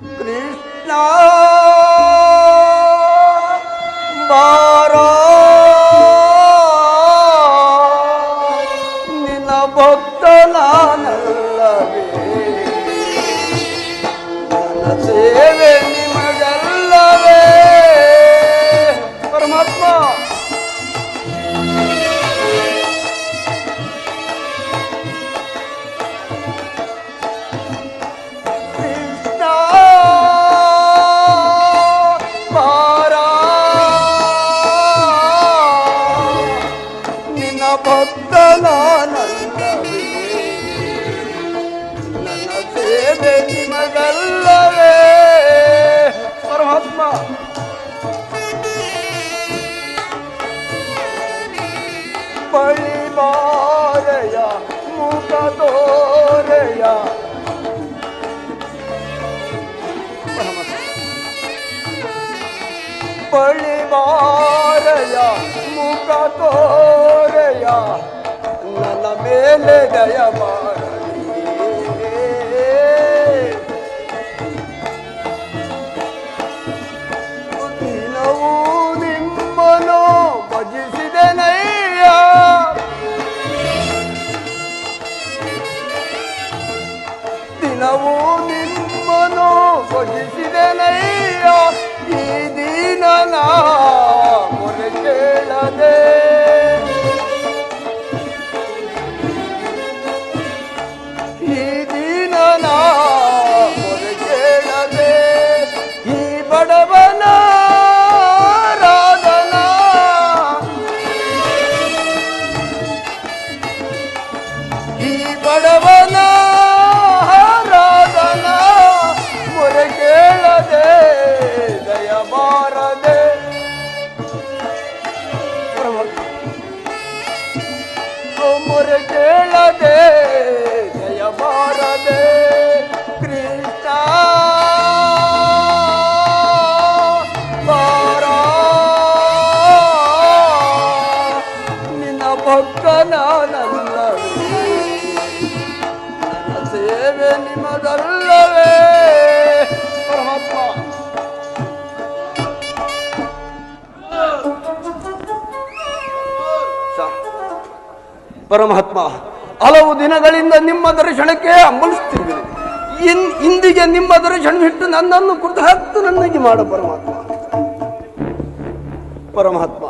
ಕೃಷ್ಣ ಬಾರೋ ನಿನ್ನ ಭಕ್ತ ನಾನಲ್ಲವೇ, ನನ್ನ ಸೇವೆ ನಿಮಗಲ್ಲವೇ ಪರಮಾತ್ಮ. ಭಕ್ತನಾನಲ್ಲವೇ, ನನ್ನ ಸೇವೆ ನಿಮಗಲ್ಲವೇ ಪರಮಾತ್ಮ. ಬಳಿ ಬಾರೆಯ ಮುಖ ತೋರೆಯ ಬಳಿ ಬಾರೆಯ ಮುಖ ತೋರೆಯ ನನ್ನ ಮೇಲೆ ದಯ ಮಾಡಲಿ. ದಿನವೂ ನಿಮ್ಮನ್ನು ಭಜಿಸಿದೆನಯ್ಯ, ದಿನವೂ ನಿಮ್ಮನ್ನು ಭಜಿಸಿದೆನಯ್ಯ. ಈ ದೀನನ ಮೊರೆ ಕೇಳದೆ, ಈ ದೀನನ ಮೊರೆ ಕೇಳದೆ, ಈ ಬಡವನ ರಾಧನ, ಈ ಬಡವನ ರಾಧನ ಮೊರೆ ಕೇಳದೆ ದಯ ಬಾರದೆ ಮೊರೆ ಕೇಳದೆ ದಯ ಬಾರದೆ. ಕೃಷ್ಣ ಬಾರ ನಿನ್ನ ಭಕ್ತನಾನಲ್ಲವೇ, ನನ್ನ ಸೇವೆ ನಿಮಗಲ್ಲವೇ ಪರಮಾತ್ಮ. ಪರಮಾತ್ಮ, ಹಲವು ದಿನಗಳಿಂದ ನಿಮ್ಮ ದರ್ಶನಕ್ಕೆ ಹಂಬಲಿಸುತ್ತಿರುವೆ. ಇಂದಿಗೆ ನಿಮ್ಮ ದರ್ಶನ ಬಿಟ್ಟು ನನ್ನನ್ನು ಕುರಿತು ನನಗೆ ಮಾಡ ಪರಮಾತ್ಮ. ಪರಮಾತ್ಮ,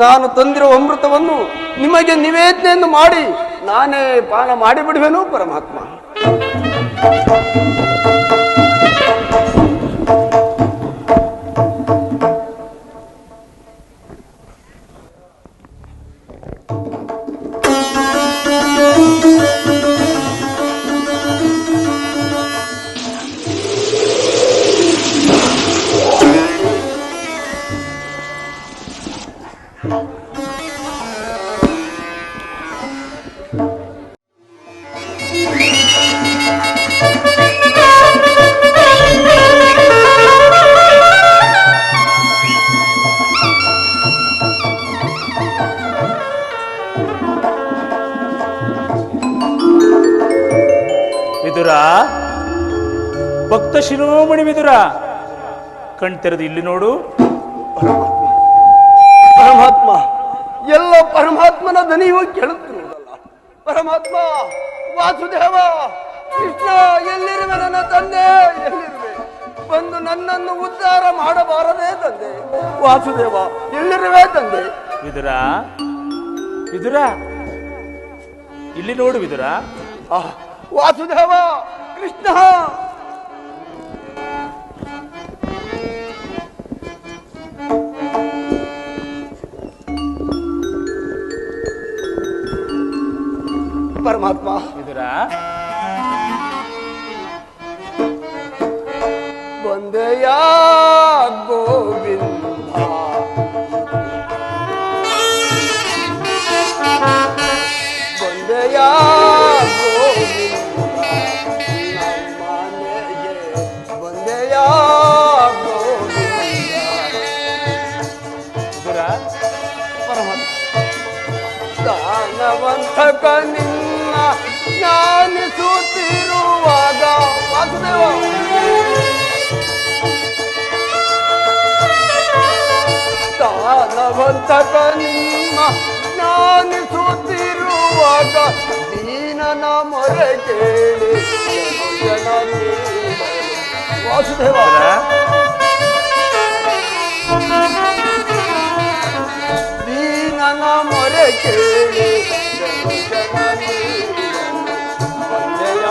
ನಾನು ತಂದಿರುವ ಅಮೃತವನ್ನು ನಿಮಗೆ ನಿವೇದನೆಯನ್ನು ಮಾಡಿ ನಾನೇ ಪಾನ ಮಾಡಿಬಿಡುವೆನು ಪರಮಾತ್ಮ. ವಿದುರ, ಭಕ್ತ ಶಿರೋಮಣಿ ವಿದುರ, ಕಣ್ತೆರೆದು ಇಲ್ಲಿ ನೋಡು. ಪರಮಾತ್ಮ, ಎಲ್ಲ ಪರಮಾತ್ಮನ ದನಿಯು ಕೇಳುತ್ತಿರುವುದಲ್ಲ. ಪರಮಾತ್ಮ, ವಾಸುದೇವ, ಕೃಷ್ಣ ಎಲ್ಲಿರುವೆ? ನನ್ನ ತಂದೆ ಎಲ್ಲಿರುವೆ? ಬಂದು ನನ್ನನ್ನು ಉದ್ಧಾರ ಮಾಡಬಾರದೆ ತಂದೆ. ವಾಸುದೇವ ಎಲ್ಲಿರುವೆ ತಂದೆ? ವಿದುರ, ವಿದುರ, ಇಲ್ಲಿ ನೋಡು ವಿದುರ. ವಾಸುದೇವ, ಕೃಷ್ಣ, ಪರಮಾತ್ಮ. ವಿದುರ, ಬಂದೆಯ ಗೋವಿಂದ, ಬಂದೆಯ ಗೋವಿಂದ, ನಮ್ಮನೆಗೆ ಬಂದೆಯ ಗೋವಿಂದ. ವಿದುರ, ಪರಮಾತ್ಮ, ದಾನವಂತಕ ನಿನ್ನ ಜ್ಞಾನಿಸುತ್ತಿರುವಾಗ ವಾಸುದೇವ ಸಾರ್ಥಕ ನಿಮ್ಮ ಜ್ಞಾನಿಸುತ್ತಿರುವಾಗ ದೀನನ ಮೊರೆ ಕೇಳಿ ಜನ ವಾಸುದೇವ ದೀನನ ಮೊರೆ ಕೇಳಿ ಜನ ಒಂದೆಯ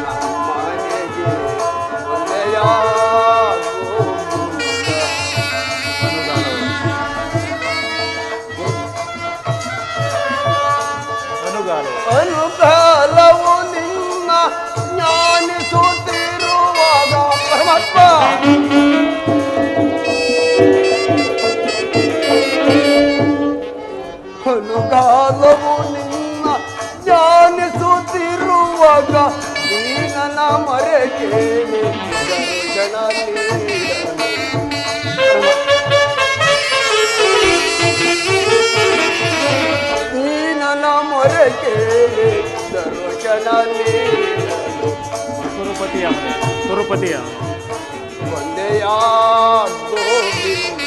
ನಮ್ಮನೆಗೆ ಒಂದೆಯ ಅನುಕಾಲವು ನಿನ್ನ ಜ್ಞಾನಿಸುತ್ತಿರುವಾಗ ಪರಮಾತ್ಮ ಅನುಕಾಲವು ನಿನ್ನ ಜ್ಞಾನಿಸುತ್ತಿರುವಾಗ ನೀನನ ಮರೆ ಕೇಳಿ ದರ್ಶನ ನೀನನ ಮೊರೆ ಕೇಳಿ ದರ್ಶನ ತುರುಪತಿಯ ಒಂದೆಯ ಗೋವಿಂದ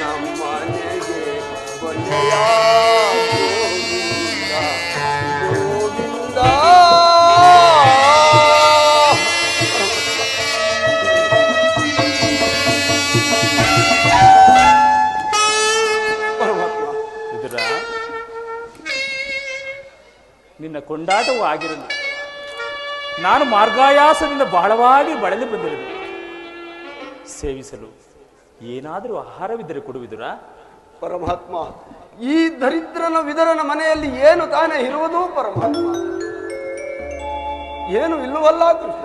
ನಮ್ಮನೆಗೆ ಒಂದೆಯ ಗೋವಿಂದ ಗೋವಿಂದ ಪರಮಾತ್ಮ ವಿದುರ, ನಿನ್ನ ಕೊಂಡಾಟವೂ ಆಗಿರಲಿ. ನಾನು ಮಾರ್ಗಾಯಾಸದಿಂದ ಬಹಳವಾಗಿ ಬಳಲಿ ಬಂದಿರುವೆ. ಸೇವಿಸಲು ಏನಾದರೂ ಆಹಾರವಿದ್ದರೆ ಕೊಡುವಿದುರ. ಪರಮಾತ್ಮ, ಈ ದರಿದ್ರನ ವಿದರನ ಮನೆಯಲ್ಲಿ ಏನು ತಾನೇ ಇರುವುದು ಪರಮಾತ್ಮ? ಏನು ಇಲ್ಲವಲ್ಲ ಕೃಷ್ಣ.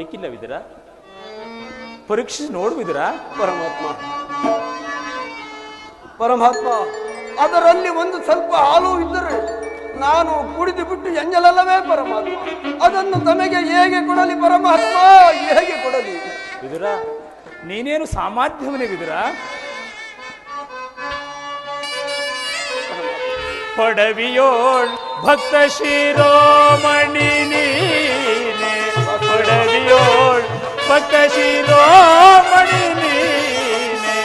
ಏಕಿಲ್ಲ ವಿದುರ? ಪರೀಕ್ಷಿಸಿ ನೋಡುವಿದುರ. ಪರಮಾತ್ಮ ಪರಮಾತ್ಮ ಅದರಲ್ಲಿ ಒಂದು ಸ್ವಲ್ಪ ಹಾಲು ಇದ್ದರೆ ನಾನು ಕುಡಿದು ಬಿಟ್ಟು ಎಂಜಲಲ್ಲವೇ ಪರಮಾತ್ಮ. ಅದನ್ನು ತಮಗೆ ಹೇಗೆ ಕೊಡಲಿ ಪರಮಾತ್ಮ, ಹೇಗೆ ಕೊಡಲಿ? ವಿದುರ, ನೀನೇನು ಸಾಮಾಧ್ಯಮನೇ ವಿದುರ. ಪಡವಿಯೋಳ್ ಭಕ್ತ ಶಿರೋಮಣಿ ನೀನೆ, ಪಡವಿಯೋಳ್ ಭಕ್ತ ಶಿರೋಮಣಿ ನೀನೆ,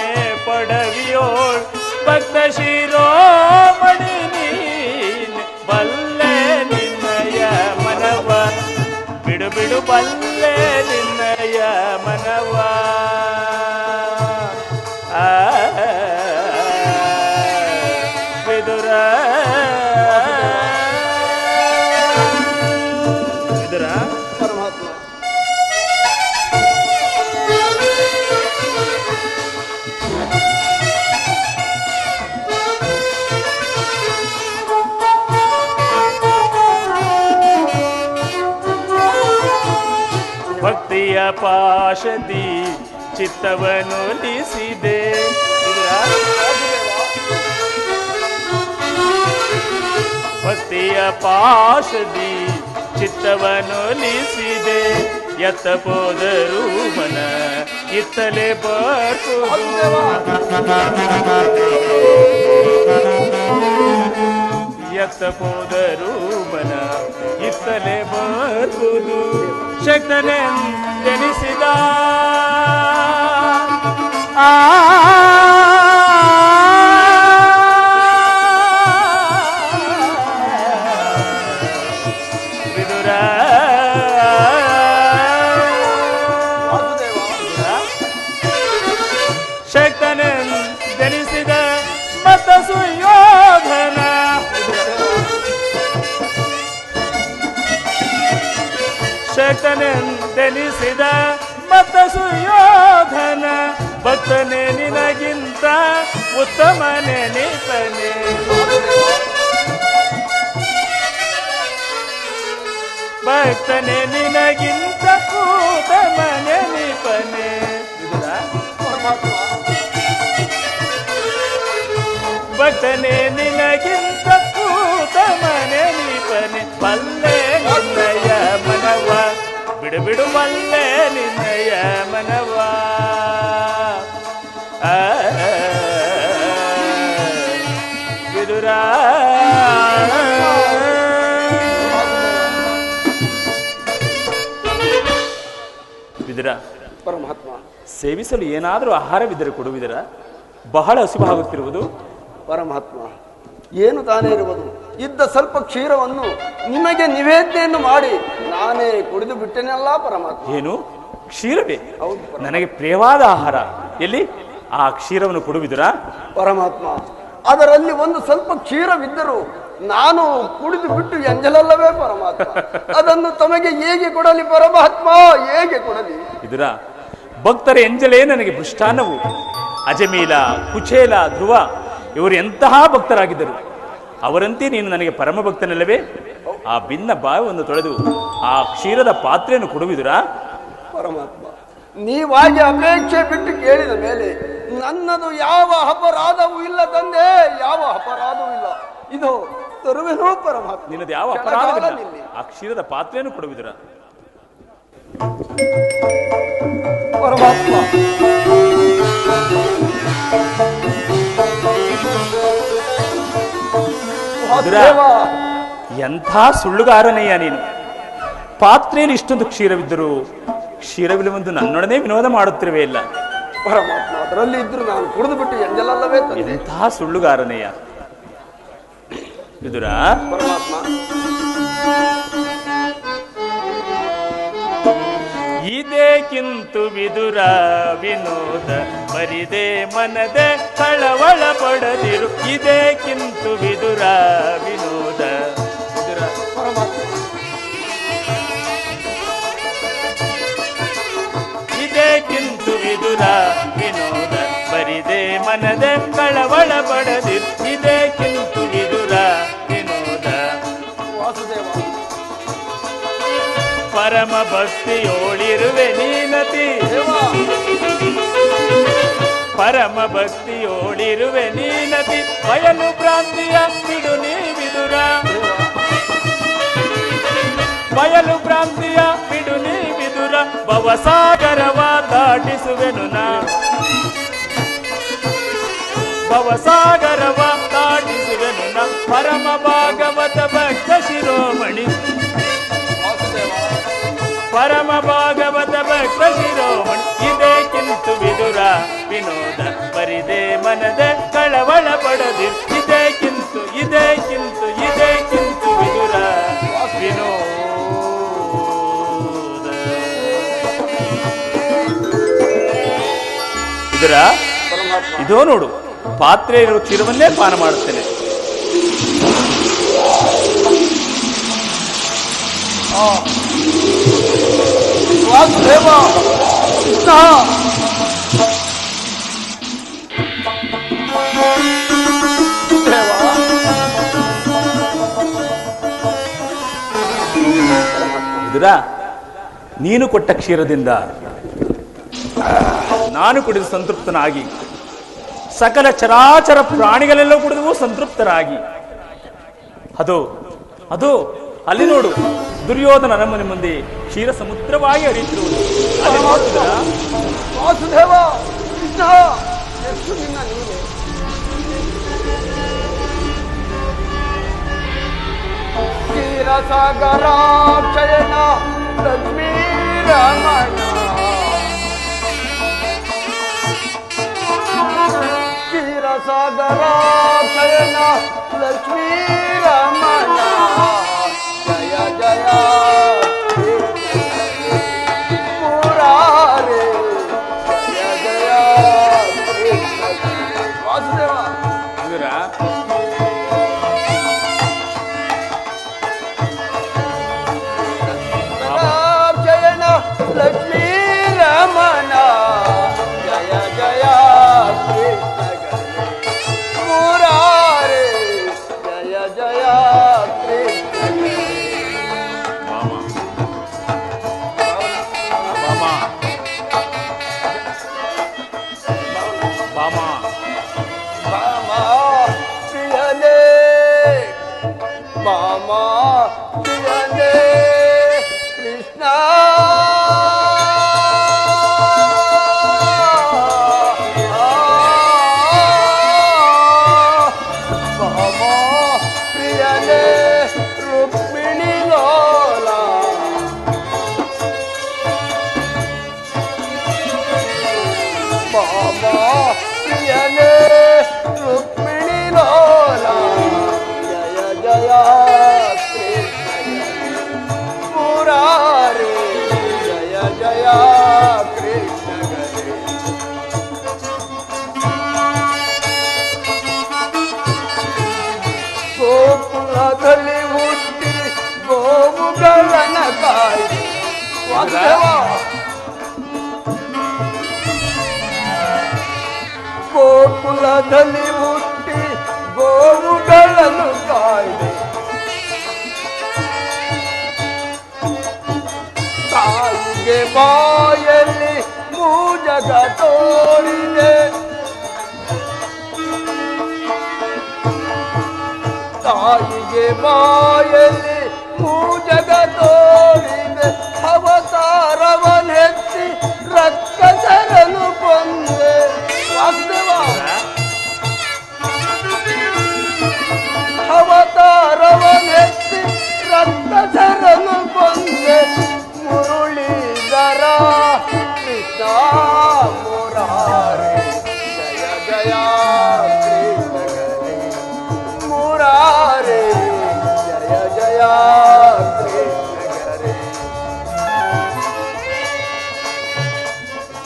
ಪಡವಿಯೋಳ್ ಭಕ್ತ ಶಿರೋಮಣಿ ನೀನೆ. ಬಲ್ಲೆ ನಿನ್ನಯ ಮನವ ಬಿಡು ಬಿಡು, ಬಲ್ಲೆ ನಿನ್ನಯ ಮನವ. ವಿದುರ ವಿದುರ ಪರಮಾತ್ಮ ಭಕ್ತಿಯ ಪಾಶದಿ ಚಿತ್ತವನ್ನೊಲಿಸಿದೆ. ಭಕ್ತಿಯ ಪಾಶದಿ ಚಿತ್ತವನ್ನೊಲಿಸಿದೆ. ಎತ್ತ ಹೋದರೂ ಮನ ಇತ್ತಲೇ ಬರ್ತುದು, ಎತ್ತ ಹೋದರೂ ಮನ ಇತ್ತಲೇ ಬರ್ತುದು. ಶಕ್ತನೆಂದೆನಿಸಿದ ವಿದುರ, ಶಕ್ತನೆಂದೆನಿಸಿದ ಮತ ಸುಯೋಧನ, ಶಕ್ತನೆಂದೆನಿಸಿದ ಮತ ಸುಯೋಧನ. ಭಕ್ತನೇ ನಿನಗಿಂತ ಉತ್ತಮನೆ ನಿಪನೆ, ಭಕ್ತನೇ ನಿನಗಿಂತ ಉತ್ತಮನೆ ನಿಪನೆ. ಭಕ್ತನೇ ನಿನಗಿಂತ ಉತ್ತಮನೆ ನಿಪನೆ. ಬಲ್ಲೆ ನಿನ್ನಯ ಮನವ ಬಿಡು ಬಿಡು, ಬಲ್ಲೆ ನಿನ್ನಯ ಮನವ. ವಿದುರ ವಿದುರ, ಪರಮಾತ್ಮ. ಸೇವಿಸಲು ಏನಾದರೂ ಆಹಾರವಿದ್ದರೆ ಕೊಡುವಿದರ? ಬಹಳ ಹಸಿವಾಗುತ್ತಿರುವುದು. ಪರಮಾತ್ಮ, ಏನು ತಾನೇ ಇರುವುದು? ಇದ್ದ ಸ್ವಲ್ಪ ಕ್ಷೀರವನ್ನು ನಿಮಗೆ ನಿವೇದನೆಯನ್ನು ಮಾಡಿ ನಾನೇ ಕುಡಿದು ಬಿಟ್ಟೆನಲ್ಲ ಪರಮಾತ್ಮ. ಏನು ಕ್ಷೀರವೇ? ಹೌದು ನನಗೆ ಪ್ರಿಯವಾದ ಆಹಾರ. ಎಲ್ಲಿ ಆ ಕ್ಷೀರವನ್ನು ಕೊಡುವಿದರಾ? ಪರಮಾತ್ಮ, ಅದರಲ್ಲಿ ಒಂದು ಸ್ವಲ್ಪ ಕ್ಷೀರವಿದ್ದರೂ ನಾನು ಕುಡಿದು ಬಿಟ್ಟು ಎಂಜಲಲ್ಲವೇ ಪರಮಾತ್ಮ. ಅದನ್ನು ತಮಗೆ ಹೇಗೆ ಕೊಡಲಿ ಪರಮಾತ್ಮ, ಹೇಗೆ ಕೊಡಲಿ? ಇದರ ಭಕ್ತರ ಎಂಜಲೇ ನನಗೆ ಮೃಷ್ಟಾನ್ನವು. ಅಜಮೀಲ, ಕುಚೇಲ, ಧ್ರುವ ಇವರು ಎಂತಹ ಭಕ್ತರಾಗಿದ್ದರು. ಅವರಂತೆ ನೀನು ನನಗೆ ಪರಮ ಭಕ್ತನಲ್ಲವೇ? ಆ ಭಿನ್ನ ಭಾವವನ್ನು ತೊಳೆದು ಆ ಕ್ಷೀರದ ಪಾತ್ರೆಯನ್ನು ಕೊಡುವಿದುರಾ? ಪರಮಾತ್ಮ, ನೀವಾಗಿ ಅಪೇಕ್ಷೆ ಬಿಟ್ಟು ಕೇಳಿದ ಮೇಲೆ ನನ್ನದು ಯಾವ ಅಪರಾಧವೂ ಇಲ್ಲ ತಂದೆ, ಯಾವ ಅಪರಾಧವೂ ಇಲ್ಲ. ಇದು ತರುವೆನೋ ಪರಮಾತ್ಮ. ನಿನ್ನದು ಯಾವ ಅಪರಾಧವಿಲ್ಲ. ಆ ಕ್ಷೀರದ ಪಾತ್ರೆಯನ್ನು ಕೊಡುವಿದುರಾ? ಪರಮಾತ್ಮ, ಎಂಥ ಸುಳ್ಳುಗಾರನಯ್ಯ ನೀನು. ಪಾತ್ರೆಯಲ್ಲಿ ಇಷ್ಟೊಂದು ಕ್ಷೀರವಿದ್ದರೂ ಕ್ಷೀರವಿಲ್ಲವೆಂದು ನನ್ನೊಡನೆ ವಿನೋದ ಮಾಡುತ್ತಿರುವೆ ಇಲ್ಲ. ಪರಮಾತ್ಮ, ಅದರಲ್ಲಿ ಇದ್ರು ನಾನು ಕುಡಿದು ಬಿಟ್ಟು ಎಂಜಲಲ್ಲವೇ ತಂದೆ. ಎಂಥ ಸುಳ್ಳುಗಾರನಯ್ಯ ವಿದುರ. ಪರಮಾತ್ಮ, ಇದೇಕಿಂತು ವಿದುರ ವಿನೋದ ಬರಿದೆ ಮನದೆ ಕಳವಳ ಪಡದಿರು. ಇದೇಕಿಂತು ವಿದುರ ವಿನೋದ. ವಿದುರ ಪರಮಾತ್ಮ, ಇದೇಕಿಂತು ವಿದುರ ವಿನೋದ ಬರಿದೆ ಮನದೆ ಕಳವಳ ಪಡದಿರು. ಇದೇಕಿಂತು ವಿದುರ ವಿನೋದ. ವಾಸುದೇವ, ಪರಮ ಭಕ್ತಿಯೋಳಿರುವೆ ನೀನತಿ. ಪರಮ ಭಕ್ತಿಯೋಳಿರುವೆ ನೀನತಿ. ಬಯಲು ಭ್ರಾಂತಿಯ ಬಿಡು ನೀ ವಿದುರ. ಬಯಲು ಭ್ರಾಂತಿಯ ಬಿಡು ನೀ ವಿದುರ. ಭವಸಾಗರವ ದಾಟಿಸುವೆನು ನಾ. ಭವಸಾಗರವ ದಾಟಿಸುವೆನು ನಾ. ಪರಮ ಭಾಗವತ ಭಕ್ತ ಶಿರೋಮಣಿ. ಪರಮ ಭಾಗವತ ಭಕ್ತ ಶಿರೋಮಣಿ. ಇದೇಕಿಂತು ವಿದುರ ವಿನೋದ ಬರಿದೆ ಮನದ ಕಳವಳ ಪಡದಿರು. ಇದೇಕಿಂತು ಇದೇಕಿಂತು ಇದೇಕಿಂತು ವಿದುರ ವಿನೋದ. ವಿದುರ, ಇದೋ ನೋಡು, ಪಾತ್ರೆ ಇರುವ ಕ್ಷೀರವನ್ನೇ ಪಾನ ಮಾಡುತ್ತೇನೆ. ವಾಸುದೇವ, ಕೃಷ್ಣ, ವಿದುರ, ನೀನು ಕೊಟ್ಟ ಕ್ಷೀರದಿಂದ ನಾನು ಕುಡಿದು ಸಂತೃಪ್ತನಾಗಿ ಸಕಲ ಚರಾಚರ ಪ್ರಾಣಿಗಳೆಲ್ಲ ಕುಡಿದು ಸಂತೃಪ್ತರಾಗಿ ಅದು ಅದು ಅಲ್ಲಿ ನೋಡು, ದುರ್ಯೋಧನ ಅರಮನೆ ಮುಂದೆ ಕ್ಷೀರ ಸಮುದ್ರವಾಗಿ ಹರಿಯುತ್ತಿರುವುದು. ಅಲ್ಲಿ ನೋಡ್ತಿದ್ದೀರಾ? ವಾಸುದೇವ, ಕೃಷ್ಣ, ಎಷ್ಟು ನಿನ್ನ ನೀನೆ. ಕ್ಷೀರಸಾಗರ ಶಯನ ಲಕ್ಷ್ಮೀ ರಮಣ. ಕ್ಷೀರಸಾಗರ ಶಯನ ಲಕ್ಷ್ಮೀ ರಮಣ. ಜಯ ಜಯ ಮುರಾರೇ, ಜಯ ಜಯ ವಾಸುದೇವ. ವಿದುರ, ಜಯನ ಲಕ್ಷ್ಮೀ ರಮಣ. ಜಯ ಜಯ ಕೃಷ್ಣ ಮುರಾರೇ, ಜಯ ಜಯ ಕೃಷ್ಣ. ಮಾಮ ಮಾಮ ಮಾಮ ಮಾಮಾ ಪ್ರಿಯನೇ, ಮಾಮಾ ಪ್ರಿಯನೇ ಕೃಷ್ಣ. ಮಾಮಾ ಪ್ರಿಯನೇ ರುಕ್ಮಿಣಿ ಲೋಲ. ಗ್ರಾಮದಲ್ಲಿ ಹುಟ್ಟಿ ಗೋವುಗಳನ್ನು ಕಾಯ್ದೆ. ತಾಯಿಗೆ ಬಾಯಲ್ಲಿ ಮೂಜಗ ತೋರಿದೆ. ತಾಯಿಗೆ ಬಾಯಲ್ಲಿ ಮೂಜಗ ತೋರಿದೆ. ಅವತಾರವನ್ನೆತ್ತಿ ರಕ್ಕಸರನ್ನು ಕೊಂದೆ. ವಾಸುದೇವ ಅವತಾರವನ್ನೆತ್ತಿ ರಕ್ಕಸರನ್ನು ಕೊಂದೆ. ಮುರುಳೀಧರ ಕೃಷ್ಣ ಮುರಾರಿ ಜಯ ಜಯ ಕೃಷ್ಣಗಣೇ ಮುರಾರಿ ಜಯ ಜಯ ಕೃಷ್ಣಗಣೇ.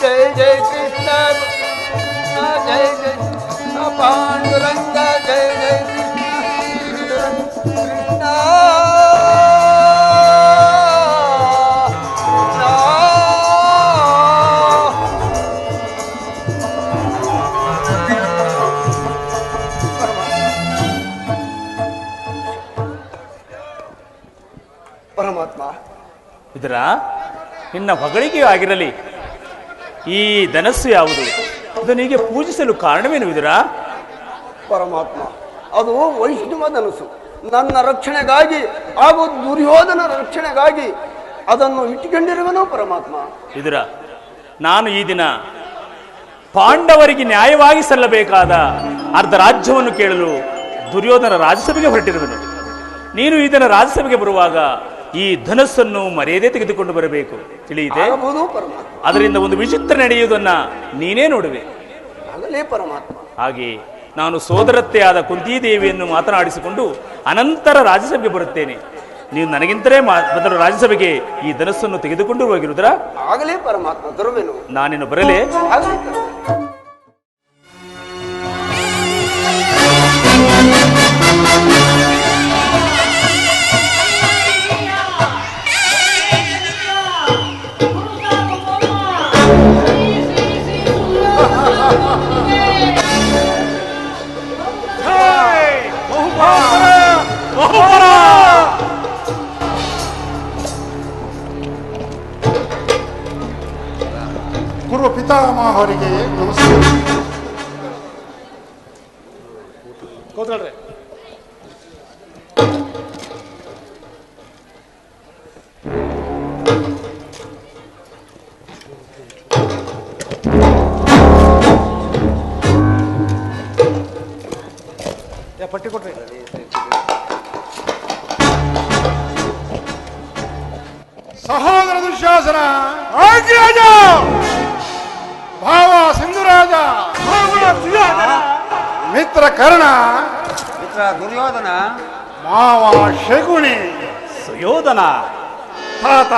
ಜಯ ಜಯ ಕೃಷ್ಣ ಜಯ ಜಯ ಪಾಂಡುರಂಗ ಜಯ ಜಯ ಕೃಷ್ಣ ಕೃಷ್ಣ. ಪರಮಾತ್ಮ, ಇದರ ನಿನ್ನ ಹೊಗಳಿಕೆ ಆಗಿರಲಿ. ಈ ಧನಸ್ಸು ಯಾವುದು? ಇದನ್ನೀಗೆ ಪೂಜಿಸಲು ಕಾರಣವೇನು ಇದರ? ಪರಮಾತ್ಮ, ಅದು ವೈಷ್ಣವ ಧನಸ್ಸು. ನನ್ನ ರಕ್ಷಣೆಗಾಗಿ ಹಾಗೂ ದುರ್ಯೋಧನ ರಕ್ಷಣೆಗಾಗಿ ಅದನ್ನು ಇಟ್ಟುಕೊಂಡಿರುವನು ಪರಮಾತ್ಮ. ಇದರ ನಾನು ಈ ದಿನ ಪಾಂಡವರಿಗೆ ನ್ಯಾಯವಾಗಿ ಸಲ್ಲಬೇಕಾದ ಅರ್ಧ ರಾಜ್ಯವನ್ನು ಕೇಳಲು ದುರ್ಯೋಧನ ರಾಜ್ಯಸಭೆಗೆ ಹೊರಟಿರುವನು. ನೀನು ಈ ದಿನ ರಾಜ್ಯಸಭೆಗೆ ಬರುವಾಗ ಈ ಧನಸ್ಸನ್ನು ಮರ್ಯಾದೆ ತೆಗೆದುಕೊಂಡು ಬರಬೇಕು, ತಿಳಿಯಿತೆ? ಅದರಿಂದ ಒಂದು ವಿಚಿತ್ರ ನಡೆಯುವುದನ್ನ ನೀನೇ ನೋಡುವೆ. ಪರಮಾತ್ಮ, ಹಾಗೆ ನಾನು ಸೋದರತ್ತೆಯಾದ ಕುಂತಿದೇವಿಯನ್ನು ಮಾತನಾಡಿಸಿಕೊಂಡು ಅನಂತರ ರಾಜ್ಯಸಭೆಗೆ ಬರುತ್ತೇನೆ. ನೀವು ನನಗಿಂತಲೇ ಮೊದಲು ರಾಜ್ಯಸಭೆಗೆ ಈ ಧನಸ್ಸನ್ನು ತೆಗೆದುಕೊಂಡು ಹೋಗಿರುವುದರ? ಆಗಲೇ ಪರಮಾತ್ಮ, ತರುವೆನು. ನಾನೇನು ಬರಲೇ? ಗುರು ಪಿತಾಮಹರಿಗೆ ನಮಸ್ಕಾರ. ಕೂತ್ಕೊಳ್ರಿ. ಪಟ್ಟಿ ಕೊಟ್ರಿ. ಸಹೋದರ ದುಶ್ಯಾಸನ, ರಾಜ ಭಾವ ಸಿಂಧುರಾಜ, ಮಿತ್ರ ಕರ್ಣ, ಮಿತ್ರ ದುರ್ಯೋಧನ, ಮಾವ ಶಕುನಿ, ಸುಯೋಧನ, ತಾತ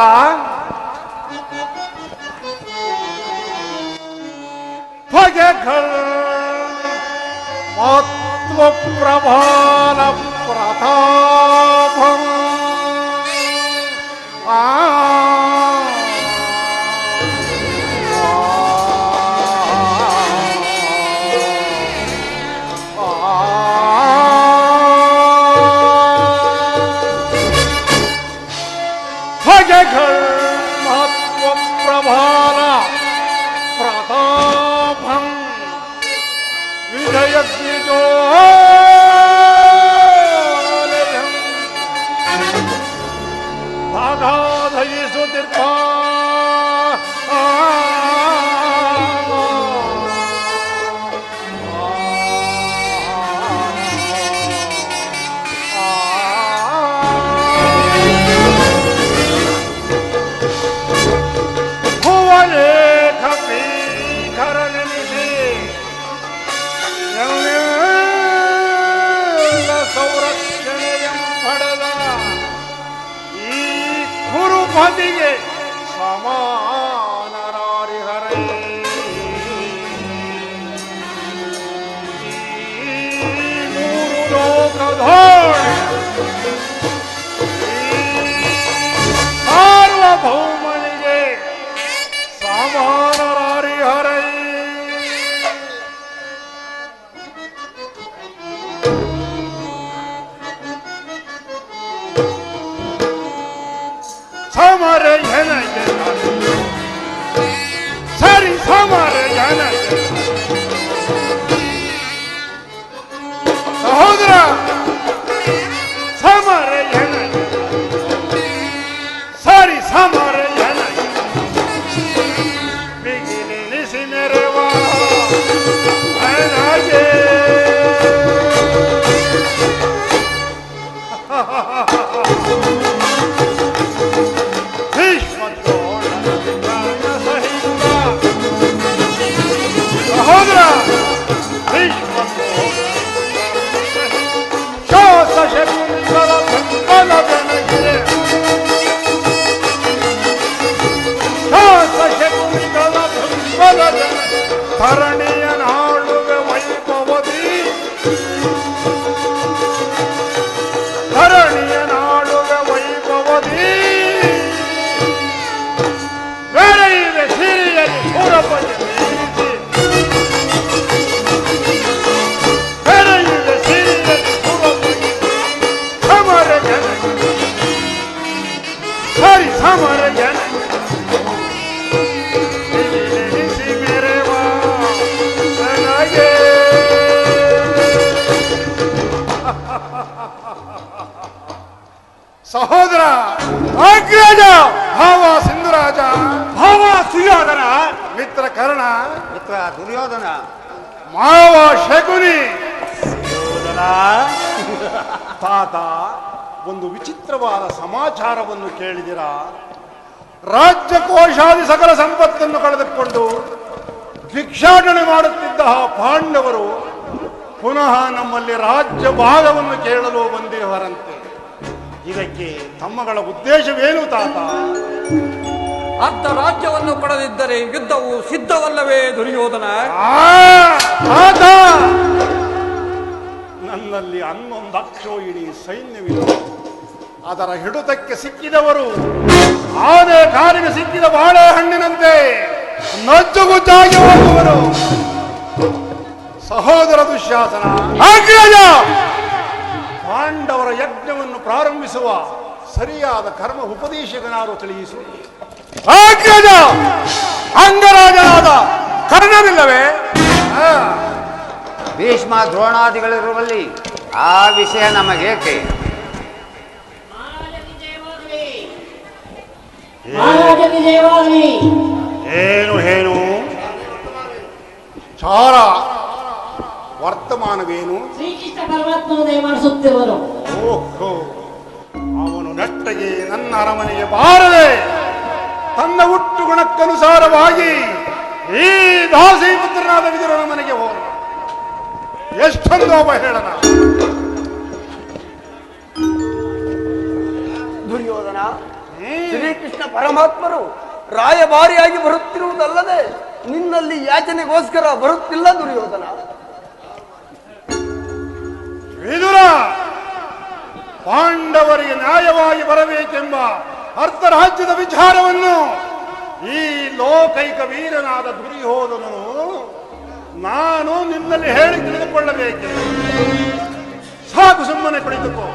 ಭಗೆಗಳು ಮತ್ವ ಪ್ರಭಾಲ ಪ್ರತಾಪಂ ಮಹತ್ವ ಪ್ರಭಾಲ ಪ್ರತಾಪಂ ವಿಜಯದ್ವಿಜೋ ಭಾಗಾಧಯಿಸುತ್ತಿರ್ಪ ಪತಿಗೆ ಸಮಾನರಾರಿಹರೈ ಮೂರು ಲೋಕಧೋಳ್ ಸಾರ್ವಭೌಮನಿಗೆ ಸಮಾನರಾರಿಹರೈ ಧರಣಿಯ ನಾಡುವೆ ವೈಭವದಿ ಧರಣಿಯ ನಾಡುವೆ ವೈಭವದಿ ಬೇರೆ ಇವೆ ಸಿರಿಯಲ್ಲಿ ಸೂರಪತಿ ಮೀರಿಸಿ ಬೇರೆ ಇವೆ ಸಿರಿಯಲ್ಲಿ ಸೂರಪತಿ ಸಮರ ಜನ ಸರಿ ಸಮರ ಜನ ಸಹೋದರ ಅಗ್ರಜ ಭಾವ ಸಿಂಧುರಾಜ ಭಾವ ಸುಯೋಧನ ಮಿತ್ರ ಕರ್ಣ ಮಿತ್ರ ದುರ್ಯೋಧನ ಮಾವ ಶಕುನಿ ಸುಯೋಧನ ತಾತ ಒಂದು ವಿಚಿತ್ರವಾದ ಸಮಾಚಾರವನ್ನು ಕೇಳಿದಿರಾ? ರಾಜ್ಯಕೋಶಾದಿ ಸಕಲ ಸಂಪತ್ತನ್ನು ಕಳೆದುಕೊಂಡು ಭಿಕ್ಷಾಟನೆ ಮಾಡುತ್ತಿದ್ದ ಆ ಪಾಂಡವರು ಪುನಃ ನಮ್ಮಲ್ಲಿ ರಾಜ್ಯ ಭಾಗವನ್ನು ಕೇಳಲು ಬಂದಿರುವರಂತೆ. ಇದಕ್ಕೆ ತಮ್ಮಗಳ ಉದ್ದೇಶವೇನು ತಾತ? ಅರ್ಧ ರಾಜ್ಯವನ್ನು ಕೊಡದಿದ್ದರೆ ಯುದ್ಧವು ಸಿದ್ಧವಲ್ಲವೇ ದುರ್ಯೋಧನ? ತಾತ, ನನ್ನಲ್ಲಿ ಹನ್ನೊಂದು ಅಕ್ಷೋಹಿಣಿ ಸೈನ್ಯವಿಲ್ಲ. ಅದರ ಹಿಡಿತಕ್ಕೆ ಸಿಕ್ಕಿದವರು ಆನೆ ಕಾಲಿಗೆ ಸಿಕ್ಕಿದ ಬಾಳೆಹಣ್ಣಿನಂತೆ ನಜ್ಜುಗುಜ್ಜಾಗಿ ಹೋಗುವರು. ಸಹೋದರ ದುಶ್ಯಾಸನ, ಪಾಂಡವರ ಯಜ್ಞವನ್ನು ಪ್ರಾರಂಭಿಸುವ ಸರಿಯಾದ ಕರ್ಮ ಉಪದೇಶಕನಾರು ತಿಳಿಯಿಸು. ಅಂಗರಾಜನಾದ ಕರ್ಣವಿಲ್ಲವೇ? ಭೀಷ್ಮ ದ್ರೋಣಾದಿಗಳಿರುವಲ್ಲಿ ಆ ವಿಷಯ ನಮಗೇಕೆ? ಏನು ಚಾರ ವರ್ತಮಾನವೇನು? ಶ್ರೀಕೃಷ್ಣ ಪರಮಾತ್ಮನು ದಯಮಾಡಿಸುತ್ತಿರುವರು. ಓಹೋ, ಅವನು ನೆಟ್ಟಗೆ ನನ್ನ ಅರಮನೆಗೆ ಬಾರದೆ ತನ್ನ ಹುಟ್ಟು ಗುಣಕ್ಕನುಸಾರವಾಗಿ ಈ ದಾಸಿ ಪುತ್ರನಾದ ವಿದುರನ ಮನೆಗೆ ಹೋದ. ಎಷ್ಟೊಂದು ಅವಹೇಳನ! ದುರ್ಯೋಧನ, ಶ್ರೀಕೃಷ್ಣ ಪರಮಾತ್ಮರು ರಾಯಭಾರಿಯಾಗಿ ಬರುತ್ತಿರುವುದಲ್ಲದೆ ನಿನ್ನಲ್ಲಿ ಯಾಚನೆಗೋಸ್ಕರ ಬರುತ್ತಿಲ್ಲ ದುರ್ಯೋಧನ. ವಿದುರ, ಪಾಂಡವರಿಗೆ ನ್ಯಾಯವಾಗಿ ಬರಬೇಕೆಂಬ ಅರ್ಧ ರಾಜ್ಯದ ವಿಚಾರವನ್ನು ಈ ಲೋಕೈಕ ವೀರನಾದ ದುರ್ಯೋಧನನು ನಾನು ನಿನ್ನಲ್ಲಿ ಹೇಳಿ ತಿಳಿದುಕೊಳ್ಳಬೇಕೆ? ಸಾಕು, ಸುಮ್ಮನೆ ಕುಳಿತುಕೋ.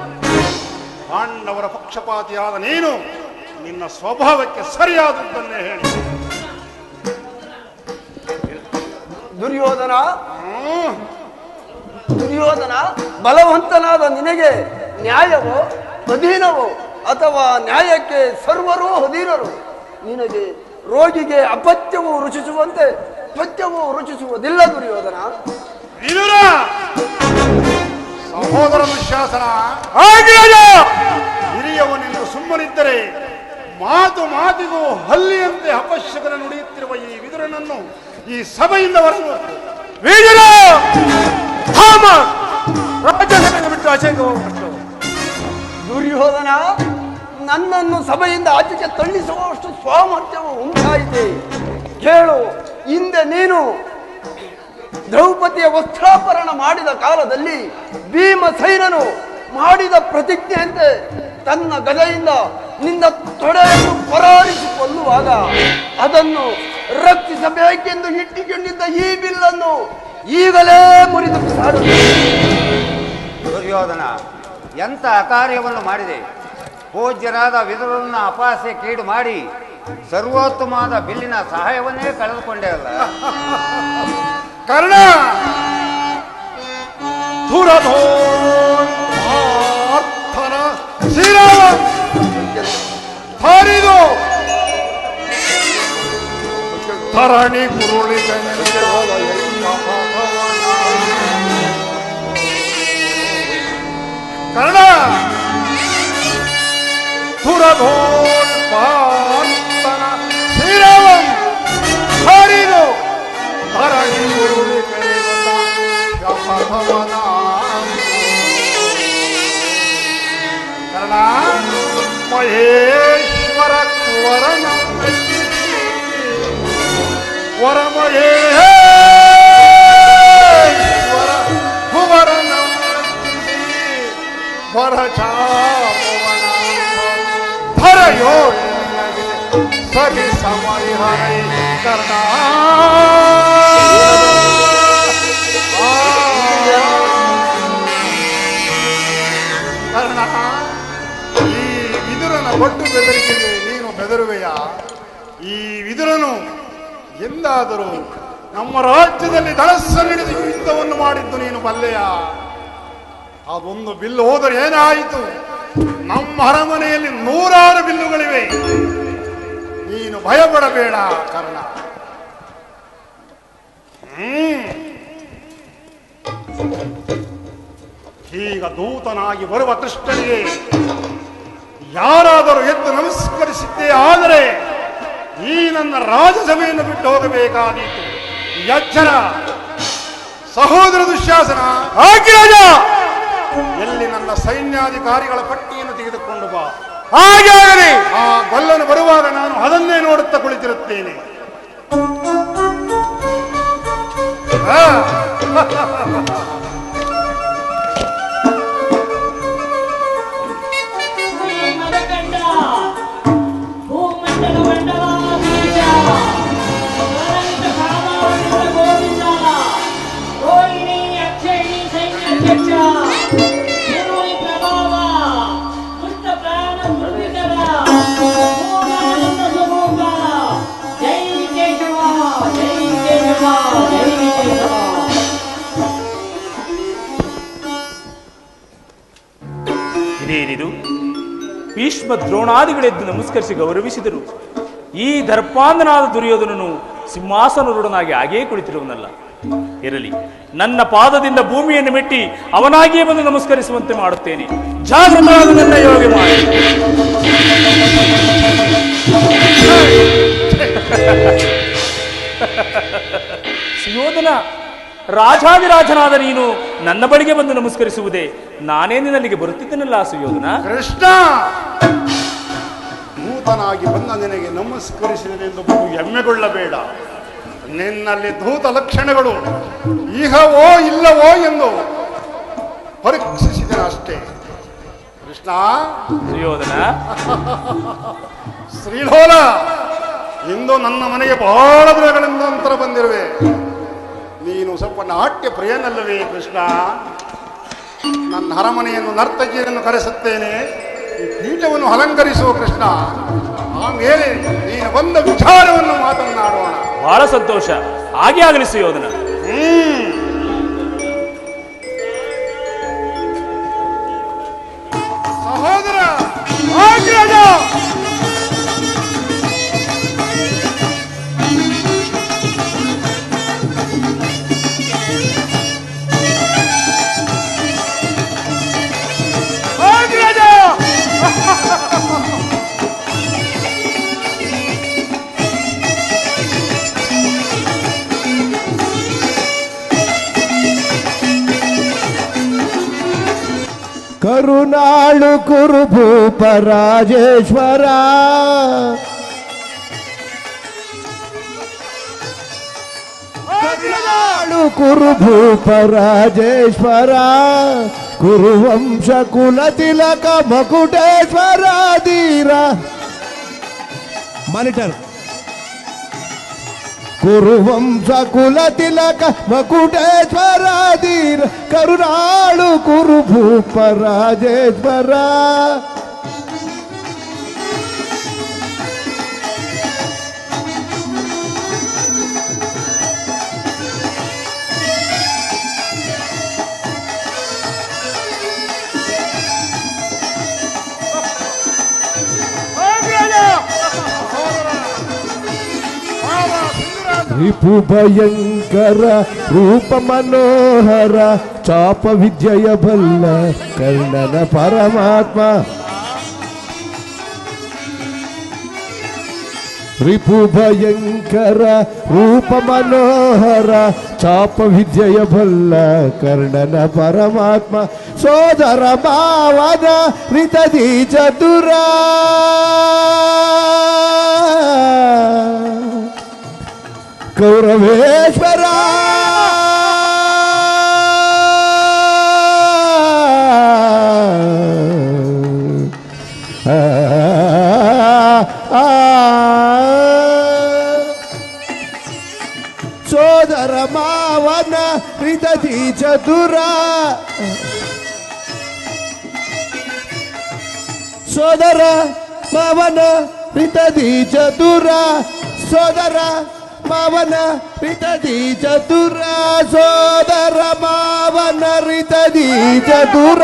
ಪಾಂಡವರ ಪಕ್ಷಪಾತಿಯಾದ ನೀನು ನಿನ್ನ ಸ್ವಭಾವಕ್ಕೆ ಸರಿಯಾದದ್ದನ್ನೇ ಹೇಳಿ. ದುರ್ಯೋಧನ, ಬಲವಂತನಾದ ನಿನಗೆ ನ್ಯಾಯವೋ ಅಧೀನವೋ ಅಥವಾ ನ್ಯಾಯಕ್ಕೆ ಸರ್ವರೂ ಅಧೀನರು? ನಿನಗೆ ರೋಗಿಗೆ ಅಪತ್ಯವು ರುಚಿಸುವಂತೆ ಪಥ್ಯವು ರುಚಿಸುವುದಿಲ್ಲ ದುರ್ಯೋಧನ. ವಿದುರ, ಸಹೋದರ ದುಶ್ಯಾಸನ, ಹಿರಿಯವನೆಂದು ಸುಮ್ಮನಿದ್ದರೆ ಮಾತಿಗೂ ಹಲ್ಲಿಯಂತೆ ಅಪಶ್ಯಕನ ನುಡಿಯುತ್ತಿರುವ ಈ ವಿದುರನನ್ನು ಈ ಸಭೆಯಿಂದ ಹೊರಗೆ ದುರ್ಯೋಧನ, ನನ್ನನ್ನು ಸಭೆಯಿಂದ ಆಚೆಗೆ ತಳ್ಳಿಸುವಷ್ಟು ಸಾಮರ್ಥ್ಯವು ಉಂಟಾಯಿತೆ. ಕೇಳು, ಹಿಂದೆ ನೀನು ದ್ರೌಪದಿಯ ವಸ್ತ್ರಾಪರಣ ಮಾಡಿದ ಕಾಲದಲ್ಲಿ ಭೀಮಸೈನನು ಮಾಡಿದ ಪ್ರತಿಜ್ಞೆಯಂತೆ ತನ್ನ ಗದೆಯಿಂದ ನಿನ್ನ ತೊಡೆಯನ್ನು ಪರಾರಿಸಿ ಕೊಲ್ಲುವಾಗ ಅದನ್ನು ರಕ್ಷಿಸಬೇಕೆಂದು ಇಟ್ಟುಕೊಂಡಿದ್ದ ಈ ಬಿಲ್ಲನ್ನು ಈಗಲೇ ಮುರಿದು ಬಿಸಾಡು. ದುರ್ಯೋಧನ, ಎಂಥ ಅಕಾರ್ಯವನ್ನು ಮಾಡಿದೆ! ಪೂಜ್ಯರಾದ ವಿದುರನ ಅಪಹಾಸ್ಯ ಕೀಡು ಮಾಡಿ ಸರ್ವೋತ್ತಮವಾದ ಬಿಲ್ಲಿನ ಸಹಾಯವನ್ನೇ ಕಳೆದುಕೊಂಡೇ ಅಲ್ಲ. ಕರ್ಣ, ಧುರಧೋರ್ಥನ ಶಿರವ ಹರಿದು ಧರಣಿ ಗುರುಳಿದ ಕರ್ಣ, ಧುರಧೋಲ್ಪಾರ್ತನ ಶಿರವಂ ಹರಿದು ಧರಣಿ ಗುರುಳಿ ಶಪಥವನ. ಕರ್ಣ, ಮಹೇಶ್ವರ ವರನ ವರಮಹೇ ಸಖಿ ಸಮಯ ಕರ್ಣ ಕರ್ಣ, ಈ ವಿದುರನ ಒಟ್ಟು ಬೆದರಿಕೆಗೆ ನೀನು ಬೆದರುವೆಯ? ಈ ವಿದುರನು ಎಂದಾದರೂ ನಮ್ಮ ರಾಜ್ಯದಲ್ಲಿ ಧನಸ್ಸನ್ನಿಡಿದು ಯುದ್ಧವನ್ನು ಮಾಡಿದ್ದು ನೀನು ಬಲ್ಲೆಯ? ಅದೊಂದು ಬಿಲ್ಲು ಹೋದರೆ ಏನಾಯಿತು? ನಮ್ಮ ಅರಮನೆಯಲ್ಲಿ 100 ಬಿಲ್ಲುಗಳಿವೆ. ನೀನು ಭಯಪಡಬೇಡ ಕರ್ಣ. ಈಗ ದೂತನಾಗಿ ಬರುವ ಕೃಷ್ಣನಿಗೆ ಯಾರಾದರೂ ಎದ್ದು ನಮಸ್ಕರಿಸಿದ್ದೇ ಆದರೆ ಈ ನನ್ನ ರಾಜಸಭೆಯನ್ನು ಬಿಟ್ಟು ಹೋಗಬೇಕಾದೀತು. ಎಚ್ಚರ ಸಹೋದರ ದುಶ್ಯಾಸನ, ಎಲ್ಲಿ ನನ್ನ ಸೈನ್ಯಾಧಿಕಾರಿಗಳ ಪಟ್ಟಿಯನ್ನು ತೆಗೆದುಕೊಂಡು ಬಾ. ಹಾಗೆ ಆ ಗೊಲ್ಲನು ಬರುವಾಗ ನಾನು ಅದನ್ನೇ ನೋಡುತ್ತಾ ಕುಳಿತಿರುತ್ತೇನೆ. ಇದೇನಿದು? ಭೀಷ್ಮ ದ್ರೋಣಾದಿಗಳೆದ್ದು ನಮಸ್ಕರಿಸಿ ಗೌರವಿಸಿದರು. ಈ ದರ್ಪಾಂಧನಾದ ದುರ್ಯೋಧನನು ಸಿಂಹಾಸನರೂಢನಾಗಿ ಹಾಗೇ ಕುಳಿತಿರುವನಲ್ಲ. ಇರಲಿ, ನನ್ನ ಪಾದದಿಂದ ಭೂಮಿಯನ್ನು ಮೆಟ್ಟಿ ಅವನಾಗಿಯೇ ಬಂದು ನಮಸ್ಕರಿಸುವಂತೆ ಮಾಡುತ್ತೇನೆ. ಜಾಗೃತವಾದ ನನ್ನ ಯೋಗ ಮಾಡಿ. ಸುಯೋಧನ, ರಾಜಾದಿರಾಜನಾದ ನೀನು ನನ್ನ ಬಳಿಗೆ ಬಂದು ನಮಸ್ಕರಿಸುವುದೇ? ನಾನೇ ನಿನ್ನಲ್ಲಿಗೆ ಬರುತ್ತಿದ್ದೇನಲ್ಲ ಸುಯೋಧನ. ಕೃಷ್ಣ, ದೂತನಾಗಿ ಬಂದ ನಿನಗೆ ನಮಸ್ಕರಿಸಿದನೆಂದು ಹೆಮ್ಮೆಗೊಳ್ಳಬೇಡ. ನಿನ್ನಲ್ಲಿ ದೂತ ಲಕ್ಷಣಗಳು ಇಹವೋ ಇಲ್ಲವೋ ಎಂದು ಪರೀಕ್ಷಿಸಿದೆ ಅಷ್ಟೇ. ಕೃಷ್ಣ, ಸುಯೋಧನ, ಶ್ರೀಲೋಲ, ಇಂದು ನನ್ನ ಮನೆಗೆ ಬಹಳ ದಿನಗಳಿಂದ ನಂತರ ಬಂದಿರುವೆ. ನೀನು ಸ್ವಲ್ಪ ನಾಟ್ಯ ಪ್ರಿಯನಲ್ಲವೇ ಕೃಷ್ಣ? ನನ್ನ ಅರಮನೆಯನ್ನು ನರ್ತಕಿಯನ್ನು ಕರೆಸುತ್ತೇನೆ, ಈ ಪೀಠವನ್ನು ಅಲಂಕರಿಸುವ ಕೃಷ್ಣ. ಆಮೇಲೆ ನೀನು ಬಂದ ವಿಚಾರವನ್ನು ಮಾತನಾಡೋಣ. ಬಹಳ ಸಂತೋಷ. ಹಾಗೆ ಆಗಲಿ ಸುಯೋಧನ. ಸಹೋದರ ಕರುನಾಳು ಕುರುಭೂಪ ರಾಜೇಶ್ವರ, ಕರುನಾಳು ಕುರುಭೂಪ ರಾಜೇಶ್ವರ, ಕುರುವಂಶ ಕುಲ ತಿಲಕ ಮಕುಟೇಶ್ವರ ಧೀರ. ಮಾನಿಟರ್. ಕುರುವಂಶ ಕುಲ ತಿಲಕ ಮಕುಟೇಶ್ವರ ಧೀರ, ಕರುನಾಳು ಕುರುಭೂಪ ರಾಜೇಶ್ವರ. ರಿಪು ಭಯಂಕರ ರೂಪ ಮನೋಹರ, ಚಾಪ ವಿದ್ಯೆಯ ಬಲ್ಲ ಕರ್ಣನ ಪರಮಾತ್ಮ. ರಿಪು ಭಯಂಕರ ರೂಪ ಮನೋಹರ, ಚಾಪ ವಿದ್ಯೆಯ ಬಲ್ಲ ಕರ್ಣನ ಪರಮಾತ್ಮ. ಸೋದರ ಭಾವನ ರಿತದಿ ಚತುರ, ಕೌರವೇಶ್ವರ. ಆ ಸೋದರ ಮಾವನ ಹೃದಯ ಚತುರ ಸೋದರ ಮಾವನ ಹೃದಯ ಚತುರ ಸೋದರ ಮಾವನ ಹೃದಯ ಚತುರ ಸೋದರ ಮಾವನ ಹೃದಯ ಚತುರ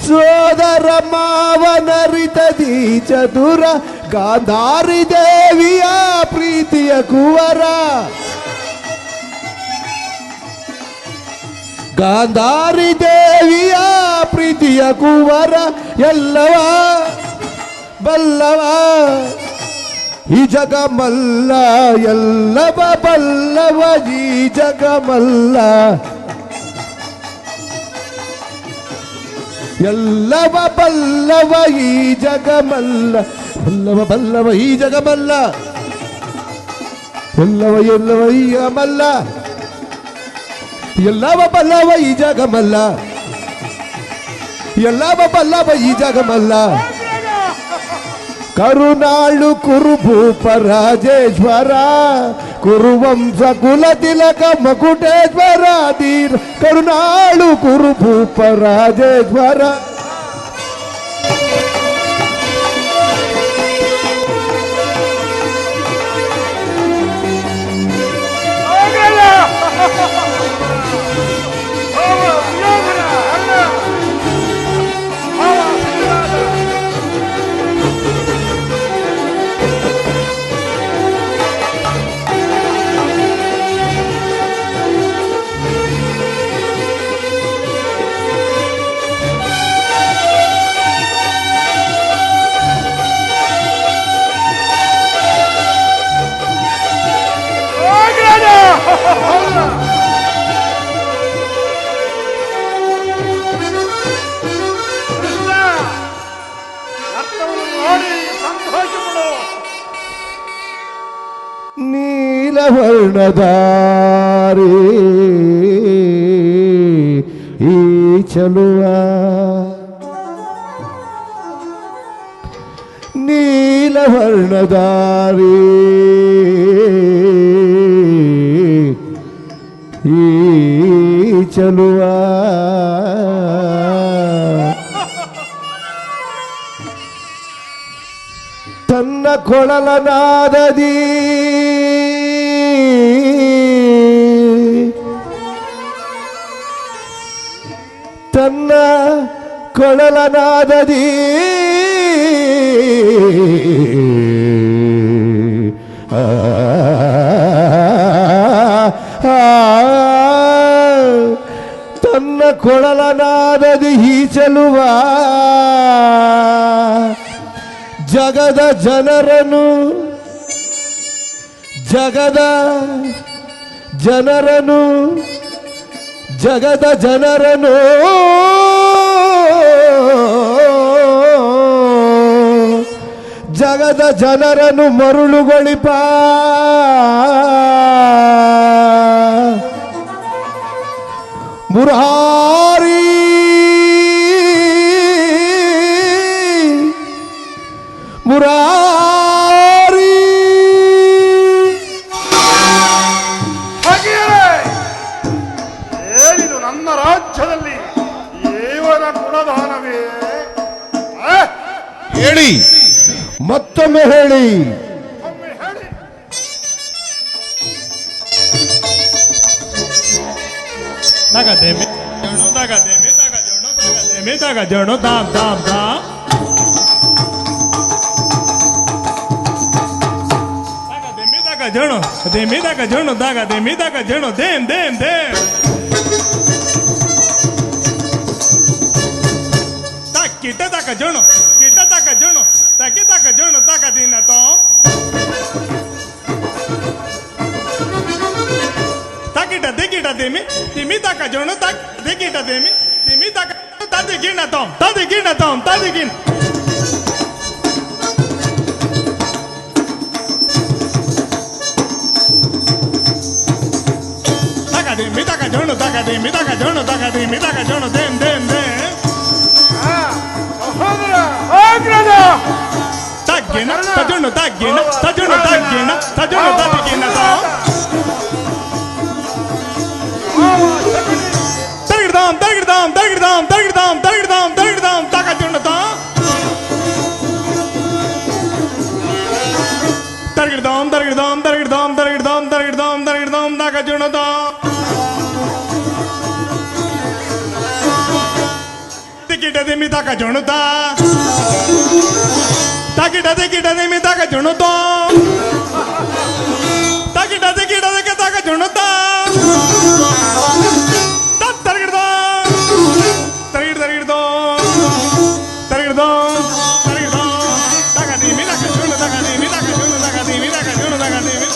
ಸೋದರ ಮಾವನ ಹೃದಯ ಚತುರ ಗಾಂಧಾರಿ ದೇವಿಯ ಪ್ರೀತಿಯ ಕುವರ ಗಾಂಧಾರಿ ದೇವಿಯ ಪ್ರೀತಿಯ ಕುವರ ಎಲ್ಲವ ಬಲ್ಲವ ಈ ಜಗಮಲ್ಲ ಎಲ್ಲವ ಬಲ್ಲವ ಈ ಜಗಮಲ್ಲ ಎಲ್ಲವ ಬಲ್ಲವ ಈ ಜಗಮಲ್ಲ ಬಲ್ಲವ ಬಲ್ಲವ ಈ ಜಗಮಲ್ಲ ಎಲ್ಲವ ಎಲ್ಲವ ಈ ಜಗಮಲ್ಲ ಎಲ್ಲವ ಬಲ್ಲವ ಈ ಜಗಮಲ್ಲ ಎಲ್ಲವ ಬಲ್ಲವ ಈ ಜಗಮಲ್ಲ ಕರುನಾಳು ಕುರುಭೂಪ ರಾಜೇಶ್ವರ ಕುರುವಂಶ ಕುಲ ತಿಲಕ ಮಕುಟೇಶ್ವರ ಧೀರ ಕರುನಾಳು ಕುರುಭೂಪ ರಾಜೇಶ್ವರ ನೀಲವರ್ಣದಾರಿ ಈ ಚಲುವ ನೀಲವರ್ಣದಾರಿ ಈ ಚಲುವ ತನ್ನ ಕೊಳಲನಾದದಿ ತನ್ನ ಕೊಳಲನಾದದಿ ತನ್ನ ಕೊಳಲನಾದದಿ ಈ ಚೆಲುವ ಜಗದ ಜನರನು ಜಗದ ಜನರನು ಜಗದ ಜನರನು ಜಗದ ಜನರನ್ನು ಮರುಳುಗೊಳಿಪ ಮುರಾರಿ ಮುರಾರಿ ಏನಿದು ನನ್ನ ರಾಜ್ಯದಲ್ಲಿ ಕೇವಲ ಕುಲದಾನವೇ? ಹೇಳಿ ಮತ್ತೊಮ್ಮೆ ಹೇಳಿ. ಒಮ್ಮೆ ಹೇಳಿ. ಕಿಟ್ಟ ತಕ ಜೋಣ ಕಿಟ್ಟ ತಕ ಜೋಣ ತಕಿ ತಕ ಜೋಣ ತಕ ದಿನ ತೋ ತಕಿಟ ದಿಗಿಟ ದಿಮಿ ತಿಮಿ ತಕ ಜೋಣ ತಕ್ ದಿಗಿಟ ದಿಮಿ ತಿಮಿ ತಕ ತದಿ ಗಿಣ ತೋಂ ತದಿ ಗಿಣ ತೋಂ ತದಿ ಗಿಣ ತಕ ದಿಮಿ ತಕ ಜೋಣ ತಕ ದಿಮಿ ತಕ ಜೋಣ ತಕ ದಿಮಿ ತಕ ಜೋಣ ದೇನ್ ದೇನ್ ದೇನ್ ಸಹೋದರ ತಗ್ಗಿ ತಗ್ಗಿನ ತಜುಣು ತಗ್ಗಿನ ತಜುಣು ತಗ್ಗಿನ ತಜುಣು ತಗ್ಗಿನ ತಗಿಡ್ದಾಂ ತಗಿಡ್ದಾಂ ತಗಿಡ್ದಾಂ ತಗಿಡ್ದಾಂ ತಗಿಡ್ದಾಂ ತಗಿಡ್ದಾಂ ತಗಜುಣು ತಗಿಡ್ದಾಂ ತಗಿಡ್ದಾಂ ತಗಿಡ್ದಾಂ ತಗಿಡ್ದಾಂ ತಗಿಡ್ದಾಂ ತಗಿಡ್ದಾಂ ತಗಜುಣು ಗಿಡ ದಿಮಿ ತಕ ಜುಣುತ ತಗಿಡದೆ ಗಿಡದಿಮಿ ತಕ ಜುಣುತ ತಗಿಡದೆ ಗಿಡದಕ್ಕೆ ತಕ ಜುಣುತ ತರಗಿಡ್ದ ತರಗಿಡ್ದ ತರಗಿಡ್ದ ತರಗಿಡ್ದ ತಗದಿಮಿ ತಕ ಜುಣು ತಗದಿಮಿ ತಕ ಜುಣು ತಗದಿಮಿ ತಕ ಜುಣು ತಗದಿಮಿ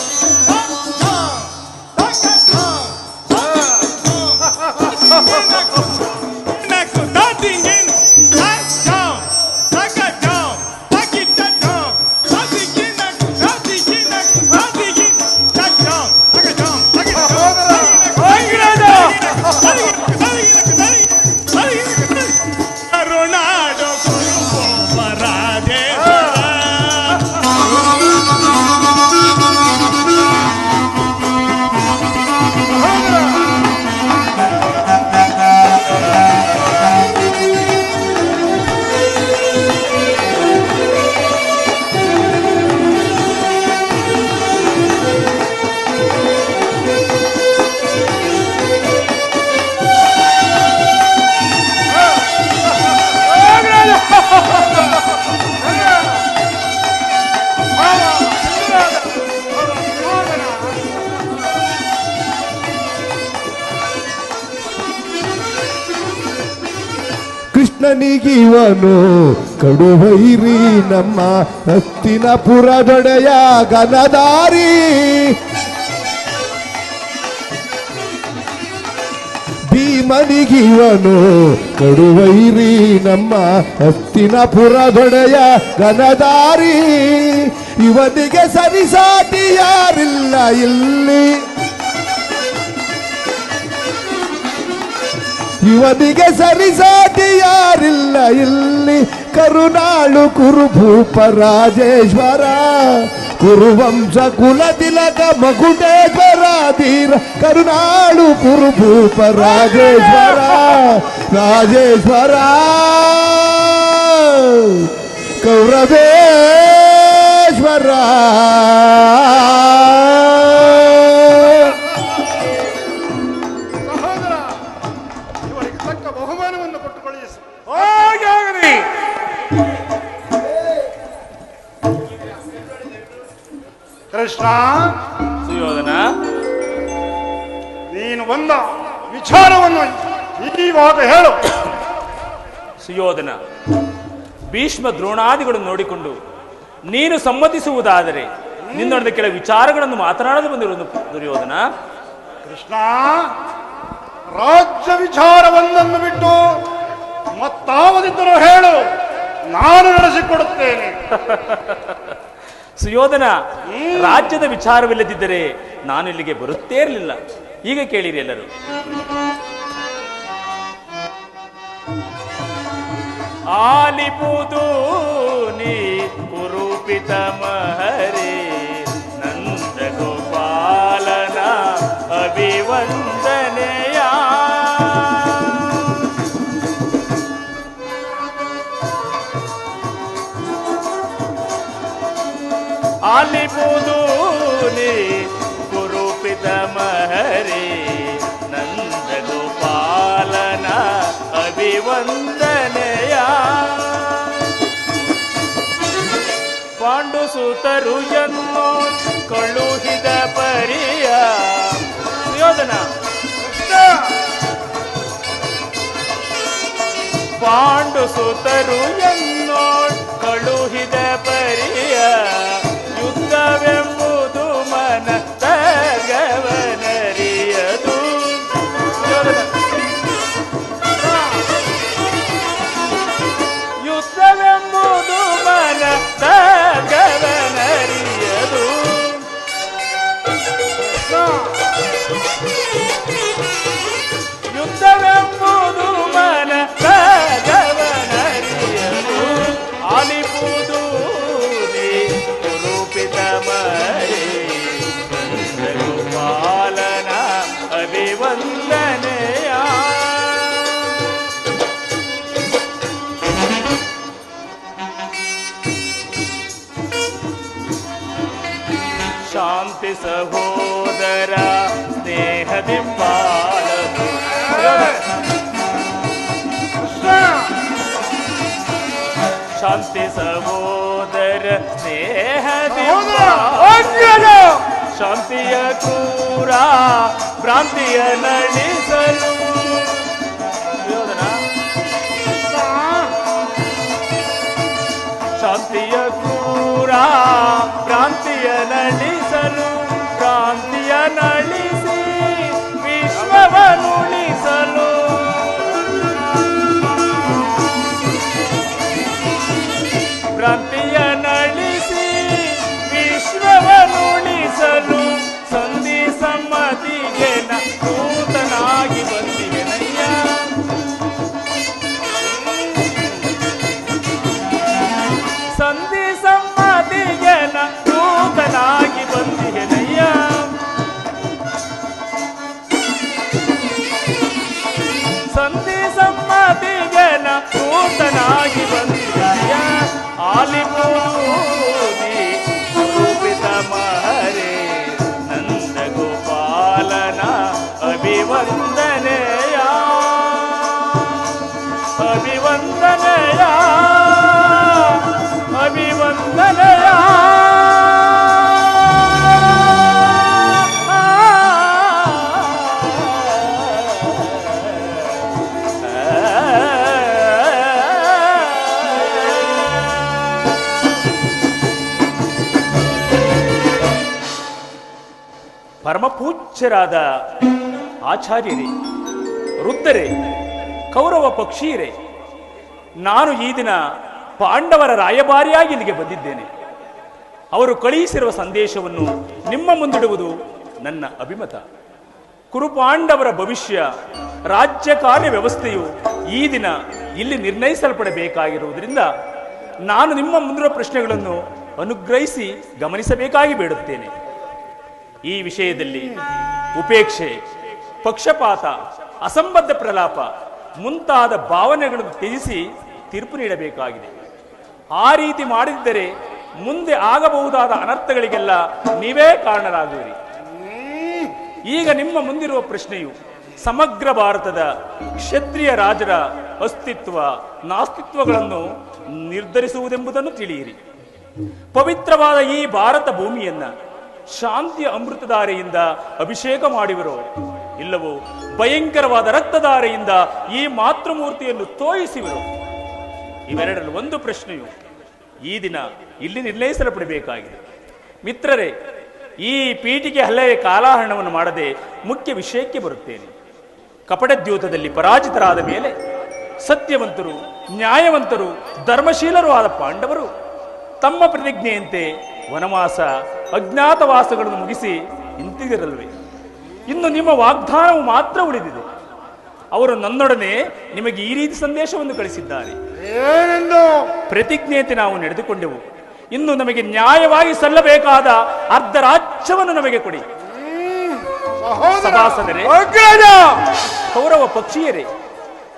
ಕೃಷ್ಣನಿಗಿವನು ಕಡುವೈರಿ ನಮ್ಮ ಹಸ್ತಿನಪುರದೊಡೆಯ ಗನದಾರಿ ಭೀಮನಿಗಿವನು ಕಡುವೈರಿ ನಮ್ಮ ಹಸ್ತಿನಪುರದೊಡೆಯ ಗನದಾರಿ ಇವನಿಗೆ ಸರಿಸಾಟಿ ಯಾರಿಲ್ಲ ಇಲ್ಲಿ ಇವನಿಗೆ ಸರಿಸಾಟಿ ಯಾರಿಲ್ಲ ಇಲ್ಲಿ ಕರುನಾಳು ಕುರುಭೂಪ ರಾಜೇಶ್ವರ ಕುರುವಂಶ ಕುಲ ತಿಲಕ ಮಗುಟೇಶ್ವರ ಧೀರ ಕರುನಾಳು ಕುರುಭೂಪ ರಾಜೇಶ್ವರ ರಾಜೇಶ್ವರ ಕೌರವೇಶ್ವರ ಕೃಷ್ಣ ಸುಯೋಧನ, ನೀನು ಬಂದ ವಿಚಾರವನ್ನು ಈವಾಗ ಹೇಳು. ಸುಯೋಧನ, ಭೀಷ್ಮ ದ್ರೋಣಾದಿಗಳನ್ನು ನೋಡಿಕೊಂಡು ನೀನು ಸಮ್ಮತಿಸುವುದಾದರೆ ನಿನ್ನೊಡನೆ ಕೆಲ ವಿಚಾರಗಳನ್ನು ಮಾತನಾಡಲು ಬಂದಿರುವುದು ದುರ್ಯೋಧನ. ಕೃಷ್ಣ, ರಾಜ್ಯ ವಿಚಾರವೊಂದನ್ನು ಬಿಟ್ಟು ಮತ್ತಾವದಿದ್ದರೂ ಹೇಳು, ನಾನು ನಡೆಸಿಕೊಡುತ್ತೇನೆ. ಸುಯೋಧನ, ರಾಜ್ಯದ ವಿಚಾರವಿಲ್ಲದಿದ್ದರೆ ನಾನು ಇಲ್ಲಿಗೆ ಬರುತ್ತೇ ಇರಲಿಲ್ಲ. ಈಗ ಕೇಳಿರಿ ಎಲ್ಲರೂ. ಆಲಿಪುದು ನೀ ಕುರೂಪಿತ ಮಹರೇ ನಂದ ಗೋಪಾಲನ ಅಭಿವಂದನೆಯ ಆಲಿಪುದು ನೀ ಕುರೂಪಿತ ಮಹರೇ ನಂದ ಗೋಪಾಲನ ಅಭಿವಂದನೆಯ ಪಾಂಡು ಸುತರು ಎನ್ನೋ ಕಳುಹಿದ ಪರಿಯ. ಸುಯೋಧನ, ಪಾಂಡು ಸುತರು ಎನ್ನೋ ಕಳುಹಿದ ಪರಿಯ ಯುದ್ಧವೆಂಬುದು ಮನ ತಗವನರಿಯದು. ಯುದ್ಧವೆಂಬುದು ಮನ ತಗವನರಿಯದು. ಯುದ್ಧವೆಂಬುದು ಮನ ತಗವನರಿಯದು. ಶಾಂತಿ ಸಹೋದರ ಸ್ನೇಹದಿ ಬಾಳದು. ಶಾಂತಿ ಸಹೋದರ ಸ್ನೇಹದಿ ಬಾಳದು. ಶಾಂತಿಯ ಕ್ರೂರ ಭ್ರಾಂತಿಯ ನಳಿಸಲು. ಶಾಂತಿಯ ಕ್ರೂರ ಭ್ರಾಂತಿಯ ನಳಿಸಲು, ಭ್ರಾಂತಿಯ ನಳಿಸಿ ವಿಶ್ವವನ್ನುಳಿಸಲು. ಭ್ರಾಂತಿಯ ನಳಿಸಿ ವಿಶ್ವವನ್ನುಳಿಸಲು ಸಂಧಿ ಸಮ್ಮತಿಗೆ ನೂತನಾಗಿ ಬಂದಿವೆನಯ್ಯ. ಸಂಧಿ ಸಮ್ಮತಿಗೆ ನೂತನಾಗಿ ಬಂದಿವೆನಯ್ಯ. ಸಂಧಿ ಸಮ್ಮತಿಗೆ ನೂತನಾಗಿ ಬಂದಿವೆನಯ್ಯ. ಆಲಿಪೂದಿ ರೂಪಿತ ಮಹರೇ ನಂದ ಗೋಪಾಲನ ಅಭಿವಂದನೆಯ ಅಭಿವಂದನೆಯ ಅಭಿವಂದನೆಯ. ಪರಮಪೂಜ್ಯರಾದ ಆಚಾರ್ಯರೇ, ವೃದ್ಧರೇ, ಕೌರವ ಪಕ್ಷೀಯರೇ, ನಾನು ಈ ದಿನ ಪಾಂಡವರ ರಾಯಭಾರಿಯಾಗಿ ಇಲ್ಲಿಗೆ ಬಂದಿದ್ದೇನೆ. ಅವರು ಕಳುಹಿಸಿರುವ ಸಂದೇಶವನ್ನು ನಿಮ್ಮ ಮುಂದಿಡುವುದು ನನ್ನ ಅಭಿಮತ. ಕುರುಪಾಂಡವರ ಭವಿಷ್ಯ, ರಾಜ್ಯ ಕಾರ್ಯ ವ್ಯವಸ್ಥೆಯು ಈ ದಿನ ಇಲ್ಲಿ ನಿರ್ಣಯಿಸಲ್ಪಡಬೇಕಾಗಿರುವುದರಿಂದ ನಾನು ನಿಮ್ಮ ಮುಂದಿರುವ ಪ್ರಶ್ನೆಗಳನ್ನು ಅನುಗ್ರಹಿಸಿ ಗಮನಿಸಬೇಕಾಗಿ ಬೇಡುತ್ತೇನೆ. ಈ ವಿಷಯದಲ್ಲಿ ಉಪೇಕ್ಷೆ, ಪಕ್ಷಪಾತ, ಅಸಂಬದ್ಧ ಪ್ರಲಾಪ ಮುಂತಾದ ಭಾವನೆಗಳನ್ನು ತ್ಯಜಿಸಿ ತೀರ್ಪು ನೀಡಬೇಕಾಗಿದೆ. ಆ ರೀತಿ ಮಾಡಿದ್ದರೆ ಮುಂದೆ ಆಗಬಹುದಾದ ಅನರ್ಥಗಳಿಗೆಲ್ಲ ನೀವೇ ಕಾರಣರಾಗುವಿರಿ. ಈಗ ನಿಮ್ಮ ಮುಂದಿರುವ ಪ್ರಶ್ನೆಯು ಸಮಗ್ರ ಭಾರತದ ಕ್ಷತ್ರಿಯ ರಾಜರ ಅಸ್ತಿತ್ವ ನಾಸ್ತಿತ್ವಗಳನ್ನು ನಿರ್ಧರಿಸುವುದೆಂಬುದನ್ನು ತಿಳಿಯಿರಿ. ಪವಿತ್ರವಾದ ಈ ಭಾರತ ಭೂಮಿಯನ್ನ ಶಾಂತಿಯ ಅಮೃತಧಾರೆಯಿಂದ ಅಭಿಷೇಕ ಮಾಡುವಿರೋ, ಇಲ್ಲವೋ ಭಯಂಕರವಾದ ರಕ್ತಧಾರೆಯಿಂದ ಈ ಮಾತೃಮೂರ್ತಿಯನ್ನು ತೋಯಿಸುವಿರೋ? ಇವೆರಡರಲ್ಲಿ ಒಂದು ಪ್ರಶ್ನೆಯು ಈ ದಿನ ಇಲ್ಲಿ ನಿರ್ಣಯಿಸಲ್ಪಡಬೇಕಾಗಿದೆ. ಮಿತ್ರರೇ, ಈ ಪೀಠಿಗೆ ಹಲ್ಲೆಯ ಕಾಲಹರಣವನ್ನು ಮಾಡದೆ ಮುಖ್ಯ ವಿಷಯಕ್ಕೆ ಬರುತ್ತೇನೆ. ಕಪಟದ್ಯೂತದಲ್ಲಿ ಪರಾಜಿತರಾದ ಮೇಲೆ ಸತ್ಯವಂತರು, ನ್ಯಾಯವಂತರು, ಧರ್ಮಶೀಲರೂ ಆದ ಪಾಂಡವರು ತಮ್ಮ ಪ್ರತಿಜ್ಞೆಯಂತೆ ವನವಾಸ, ಅಜ್ಞಾತವಾಸಗಳನ್ನು ಮುಗಿಸಿ ಹಿಂತಿದಿರಲ್ವೇ? ಇನ್ನು ನಿಮ್ಮ ವಾಗ್ದಾನವು ಮಾತ್ರ ಉಳಿದಿದೆ. ಅವರು ನನ್ನೊಡನೆ ನಿಮಗೆ ಈ ರೀತಿ ಸಂದೇಶವನ್ನು ಕಳಿಸಿದ್ದಾರೆ. ಪ್ರತಿಜ್ಞೆಯಂತೆ ನಾವು ನಡೆದುಕೊಂಡೆವು. ಇನ್ನು ನಮಗೆ ನ್ಯಾಯವಾಗಿ ಸಲ್ಲಬೇಕಾದ ಅರ್ಧ ರಾಜ್ಯವನ್ನು ನಮಗೆ ಕೊಡಿ. ಸಭಾಸದರೇ, ಕೌರವ ಪಕ್ಷೀಯರೇ,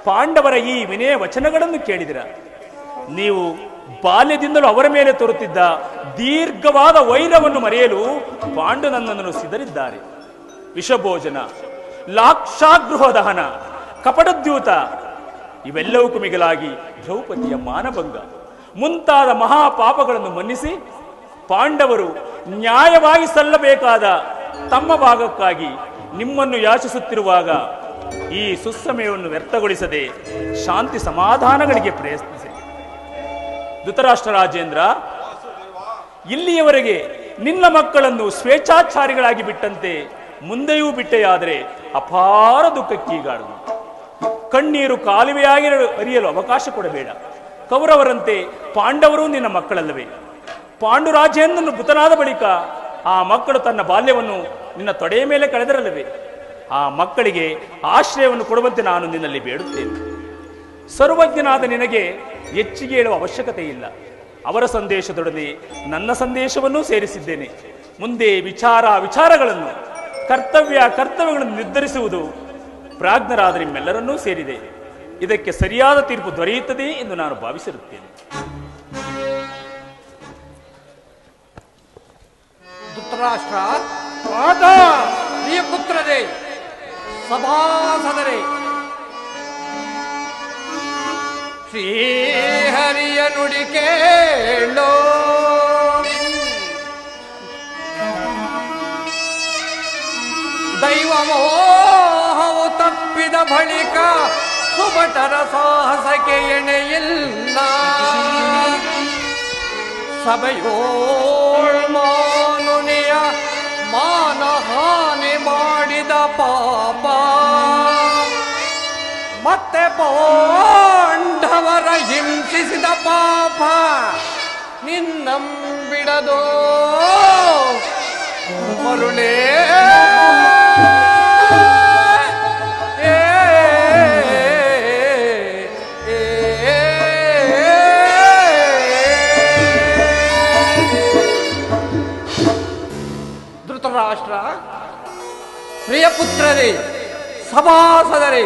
ಪಾಂಡವರ ಈ ವಿನಯ ವಚನಗಳನ್ನು ಕೇಳಿದಿರ. ನೀವು ಬಾಲ್ಯದಿಂದಲೂ ಅವರ ಮೇಲೆ ತೋರುತ್ತಿದ್ದ ದೀರ್ಘವಾದ ವೈರವನ್ನು ಮರೆಯಲು ಪಾಂಡು ನನ್ನನ್ನು ಸಿದ್ಧರಿದ್ದಾರೆ. ವಿಷಭೋಜನ, ಲಾಕ್ಷಾಗೃಹ ದಹನ, ಕಪಟದ್ಯೂತ ಇವೆಲ್ಲವಕ್ಕೂ ಮಿಗಿಲಾಗಿ ದ್ರೌಪದಿಯ ಮಾನಭಂಗ ಮುಂತಾದ ಮಹಾಪಾಪಗಳನ್ನು ಮನ್ನಿಸಿ ಪಾಂಡವರು ನ್ಯಾಯವಾಗಿ ಸಲ್ಲಬೇಕಾದ ತಮ್ಮ ಭಾಗಕ್ಕಾಗಿ ನಿಮ್ಮನ್ನು ಯಾಚಿಸುತ್ತಿರುವಾಗ ಈ ಸುಸಮಯವನ್ನು ವ್ಯರ್ಥಗೊಳಿಸದೆ ಶಾಂತಿ ಸಮಾಧಾನಗಳಿಗೆ ಪ್ರಯತ್ನಿಸಿ. ಧೃತರಾಷ್ಟ್ರ ರಾಜೇಂದ್ರ, ಇಲ್ಲಿಯವರೆಗೆ ನಿನ್ನ ಮಕ್ಕಳನ್ನು ಸ್ವೇಚ್ಛಾಚಾರಿಗಳಾಗಿ ಬಿಟ್ಟಂತೆ ಮುಂದೆಯೂ ಬಿಟ್ಟೆಯಾದರೆ ಅಪಾರ ದುಃಖಕ್ಕೀಗಾಡುವುದು. ಕಣ್ಣೀರು ಕಾಲುವೆಯಾಗಿ ಹರಿಯಲು ಅವಕಾಶ ಕೊಡಬೇಡ. ಕೌರವರಂತೆ ಪಾಂಡವರು ನಿನ್ನ ಮಕ್ಕಳಲ್ಲವೇ? ಪಾಂಡುರಾಜೇಂದ್ರನು ಮೃತನಾದ ಬಳಿಕ ಆ ಮಕ್ಕಳು ತನ್ನ ಬಾಲ್ಯವನ್ನು ನಿನ್ನ ತೊಡೆಯ ಮೇಲೆ ಕಳೆದರಲ್ಲವೇ? ಆ ಮಕ್ಕಳಿಗೆ ಆಶ್ರಯವನ್ನು ಕೊಡುವಂತೆ ನಾನು ನಿನ್ನಲ್ಲಿ ಬೇಡುತ್ತೇನೆ. ಸರ್ವಜ್ಞನಾದ ನಿನಗೆ ಹೆಚ್ಚಿಗೆ ಹೇಳುವ ಅವಶ್ಯಕತೆ ಇಲ್ಲ. ಅವರ ಸಂದೇಶದೊಡನೆ ನನ್ನ ಸಂದೇಶವನ್ನೂ ಸೇರಿಸಿದ್ದೇನೆ. ಮುಂದೆ ವಿಚಾರಗಳನ್ನು ಕರ್ತವ್ಯಗಳನ್ನು ನಿರ್ಧರಿಸುವುದು ಪ್ರಾಜ್ಞರಾದ ನಿಮ್ಮೆಲ್ಲರನ್ನೂ ಸೇರಿದೆ. ಇದಕ್ಕೆ ಸರಿಯಾದ ತೀರ್ಪು ದೊರೆಯುತ್ತದೆ ಎಂದು ನಾನು ಭಾವಿಸಿರುತ್ತೇನೆ. ಧೃತರಾಷ್ಟ್ರ, ಮಾತ ಪ್ರಿಯ ಪುತ್ರರೇ, ಸಭಾಸದರೇ, ಶ್ರೀಹರಿಯ ನುಡಿ ಕೇಳೋ. ದೈವ ಮೋಹವು ತಪ್ಪಿದ ಬಳಿಕ ಸುಭಟರ ಸಾಹಸಕ್ಕೆ ಎಣೆಯಿಲ್ಲ. ಸಭೆಯೋಳ್ಮಾನುನಿಯ ಮಾನಹಾನಿ ಮಾಡಿದ ಪಾಪ, ಮತ್ತೆ ಪಾಂಡವರ ಹಿಂಸಿಸಿದ ಪಾಪ ನಿನ್ನಂಬಿಡದೋ ಮರುಳೇ. ಧೃತರಾಷ್ಟ್ರ, ಪ್ರಿಯಪುತ್ರರೇ, ಸಭಾಸದರೇ,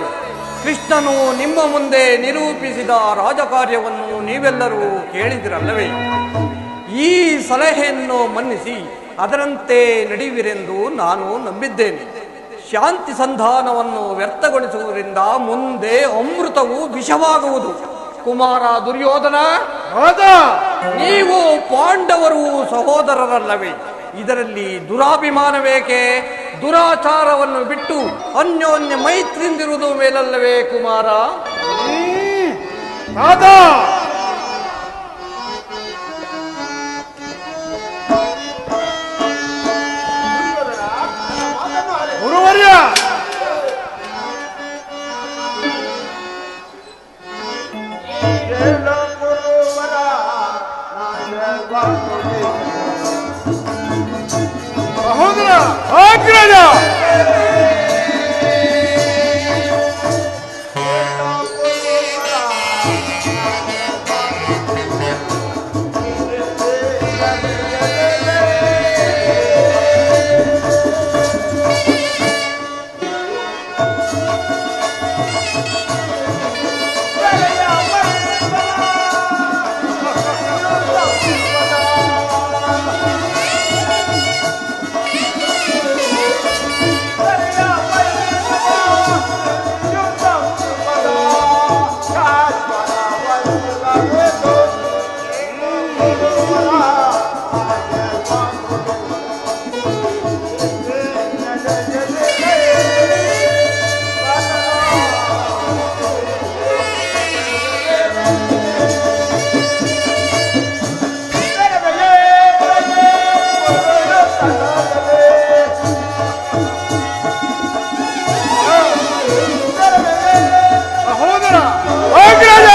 ಕೃಷ್ಣನು ನಿಮ್ಮ ಮುಂದೆ ನಿರೂಪಿಸಿದ ರಾಜಕಾರ್ಯವನ್ನು ನೀವೆಲ್ಲರೂ ಕೇಳಿದಿರಲ್ಲವೇ? ಈ ಸಲಹೆಯನ್ನು ಮನ್ನಿಸಿ ಅದರಂತೆ ನಡೆಯುವಿರೆಂದು ನಾನು ನಂಬಿದ್ದೇನೆ. ಶಾಂತಿ ಸಂಧಾನವನ್ನು ವ್ಯರ್ಥಗೊಳಿಸುವುದರಿಂದ ಮುಂದೆ ಅಮೃತವು ವಿಷವಾಗುವುದು. ಕುಮಾರ ದುರ್ಯೋಧನ, ನೀವು ಪಾಂಡವರು ಸಹೋದರರಲ್ಲವೇ? ಇದರಲ್ಲಿ ದುರಾಭಿಮಾನವೇಕೆ? ದುರಾಚಾರವನ್ನು ಬಿಟ್ಟು ಅನ್ಯೋನ್ಯ ಮೈತ್ರಿಯಿಂದಿರುವುದು ಮೇಲಲ್ಲವೇ ಕುಮಾರ? ಗುರುವರ್ಯ, ಸಹೋದರ ಅಗ್ರಜ, ಸಹೋದರ ಅಗ್ರಜ,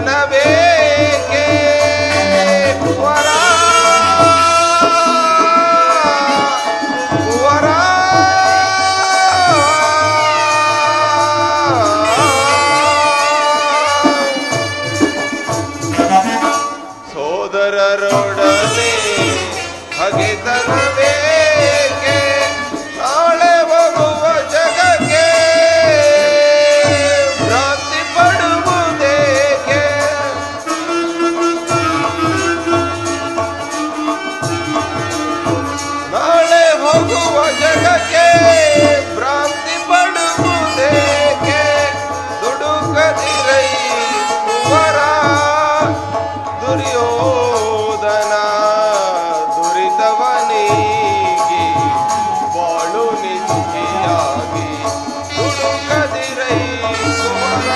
ವೇದನವೇಕೆ ಕುವರ ಕುವರ ಸೋದರರೊಡನೆ ಹಗೆತನವೇಕೆ ನಾಳೆ ಹೋಗುವ ಜಗಕ್ಕೆ ಭ್ರಾಂತಿ ಪಡುವುದೇಕೆ ನಾಳೆ ಹೋಗುವ ಜಗಕ್ಕೆ ಭ್ರಾಂತಿ ಪಡುವುದೇಕೆ ದುಡುಕದಿರೈ ಕುವರ ದುರ್ಯೋಧನ ದುರಿದವನಿಗೆ ಬಾಳು ನಿಧಿಯಾಗಿ ದುಡುಕದಿರೈ ಕುವರ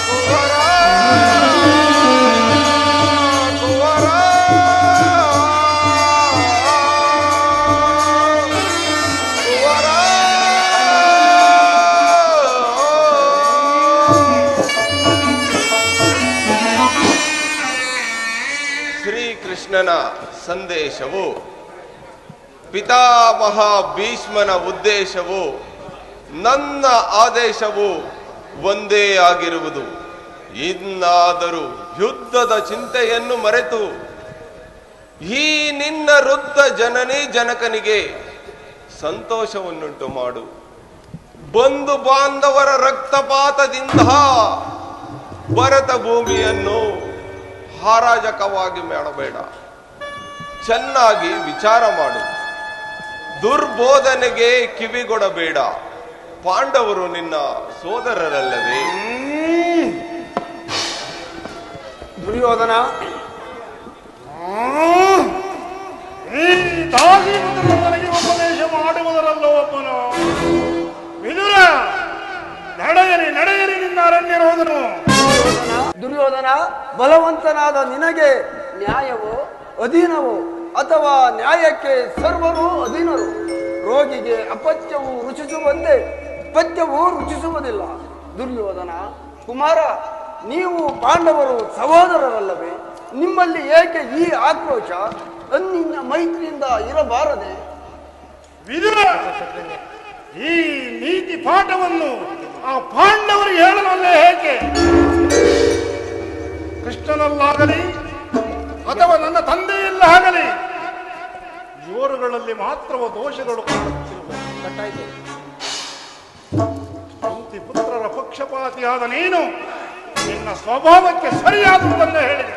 ಕುವರ ಕುವರ ಶ್ರೀಕೃಷ್ಣನ ಸಂದೇಶವು ಪಿತಾಮಹ ಭೀಷ್ಮನ ಉದ್ದೇಶವು ನನ್ನ ಆದೇಶವು ಒಂದೇ ಆಗಿರುವುದು. ಇನ್ನಾದರೂ ಯುದ್ಧದ ಚಿಂತೆಯನ್ನು ಮರೆತು ಈ ನಿನ್ನ ವೃದ್ಧ ಜನನಿ ಜನಕನಿಗೆ ಸಂತೋಷವನ್ನುಂಟು ಮಾಡು. ಬಂಧು ಬಾಂಧವರ ರಕ್ತಪಾತದಿಂದ ಭರತ ಭೂಮಿಯನ್ನು ಹಾರಾಜಕವಾಗಿ ಮಾಡಬೇಡ. ಚೆನ್ನಾಗಿ ವಿಚಾರ ಮಾಡು. ದುರ್ಬೋಧನೆಗೆ ಕಿವಿಗೊಡಬೇಡ. ಪಾಂಡವರು ನಿನ್ನ ಸೋದರರಲ್ಲವೇ? ದುರ್ಯೋಧನ, ಈ ದಾಸಿಪುತ್ರರು ನನಗೆ ಉಪದೇಶ ಮಾಡುವುದರಲ್ಲೋ ಒಬ್ಬನು. ವಿದುರ, ನಡೆಯರಿ ನಿನ್ನ ಅರಣ್ಯರೋದನು. ದುರ್ಯೋಧನ, ಬಲವಂತನಾದ ನಿನಗೆ ನ್ಯಾಯವೋ ಅಧೀನವೋ ಅಥವಾ ನ್ಯಾಯಕ್ಕೆ ಸರ್ವರೂ ಅಧೀನರು. ರೋಗಿಗೆ ಅಪತ್ಯವು ರುಚಿಸುವಂತೆ ಪಥ್ಯವು ರುಚಿಸುವುದಿಲ್ಲ. ದುರ್ಯೋಧನ ಕುಮಾರ, ನೀವು ಪಾಂಡವರು ಸಹೋದರರಲ್ಲವೇ? ನಿಮ್ಮಲ್ಲಿ ಏಕೆ ಈ ಆಕ್ರೋಶ? ಅನ್ಯ ಮೈತ್ರಿಯಿಂದ ಇರಬಾರದೆ? ವಿದುರ, ಈ ನೀತಿ ಪಾಠವನ್ನು ಆ ಪಾಂಡವರು ಹೇಳಲಲ್ಲೇ ಏಕೆ? ಕೃಷ್ಣನಲ್ಲಾಗಲಿ ಅಥವಾ ನನ್ನ ತಂದೆಯಲ್ಲ ಆಗಲಿ ಇವರುಗಳಲ್ಲಿ ಮಾತ್ರವ ದೋಷಗಳು ಕಾಣುತ್ತಿವೆ. ಪುತ್ರರ ಪಕ್ಷಪಾತಿಯಾದ ನೀನು ನಿನ್ನ ಸ್ವಭಾವಕ್ಕೆ ಸರಿಯಾದುದನ್ನು ಹೇಳಿದೆ.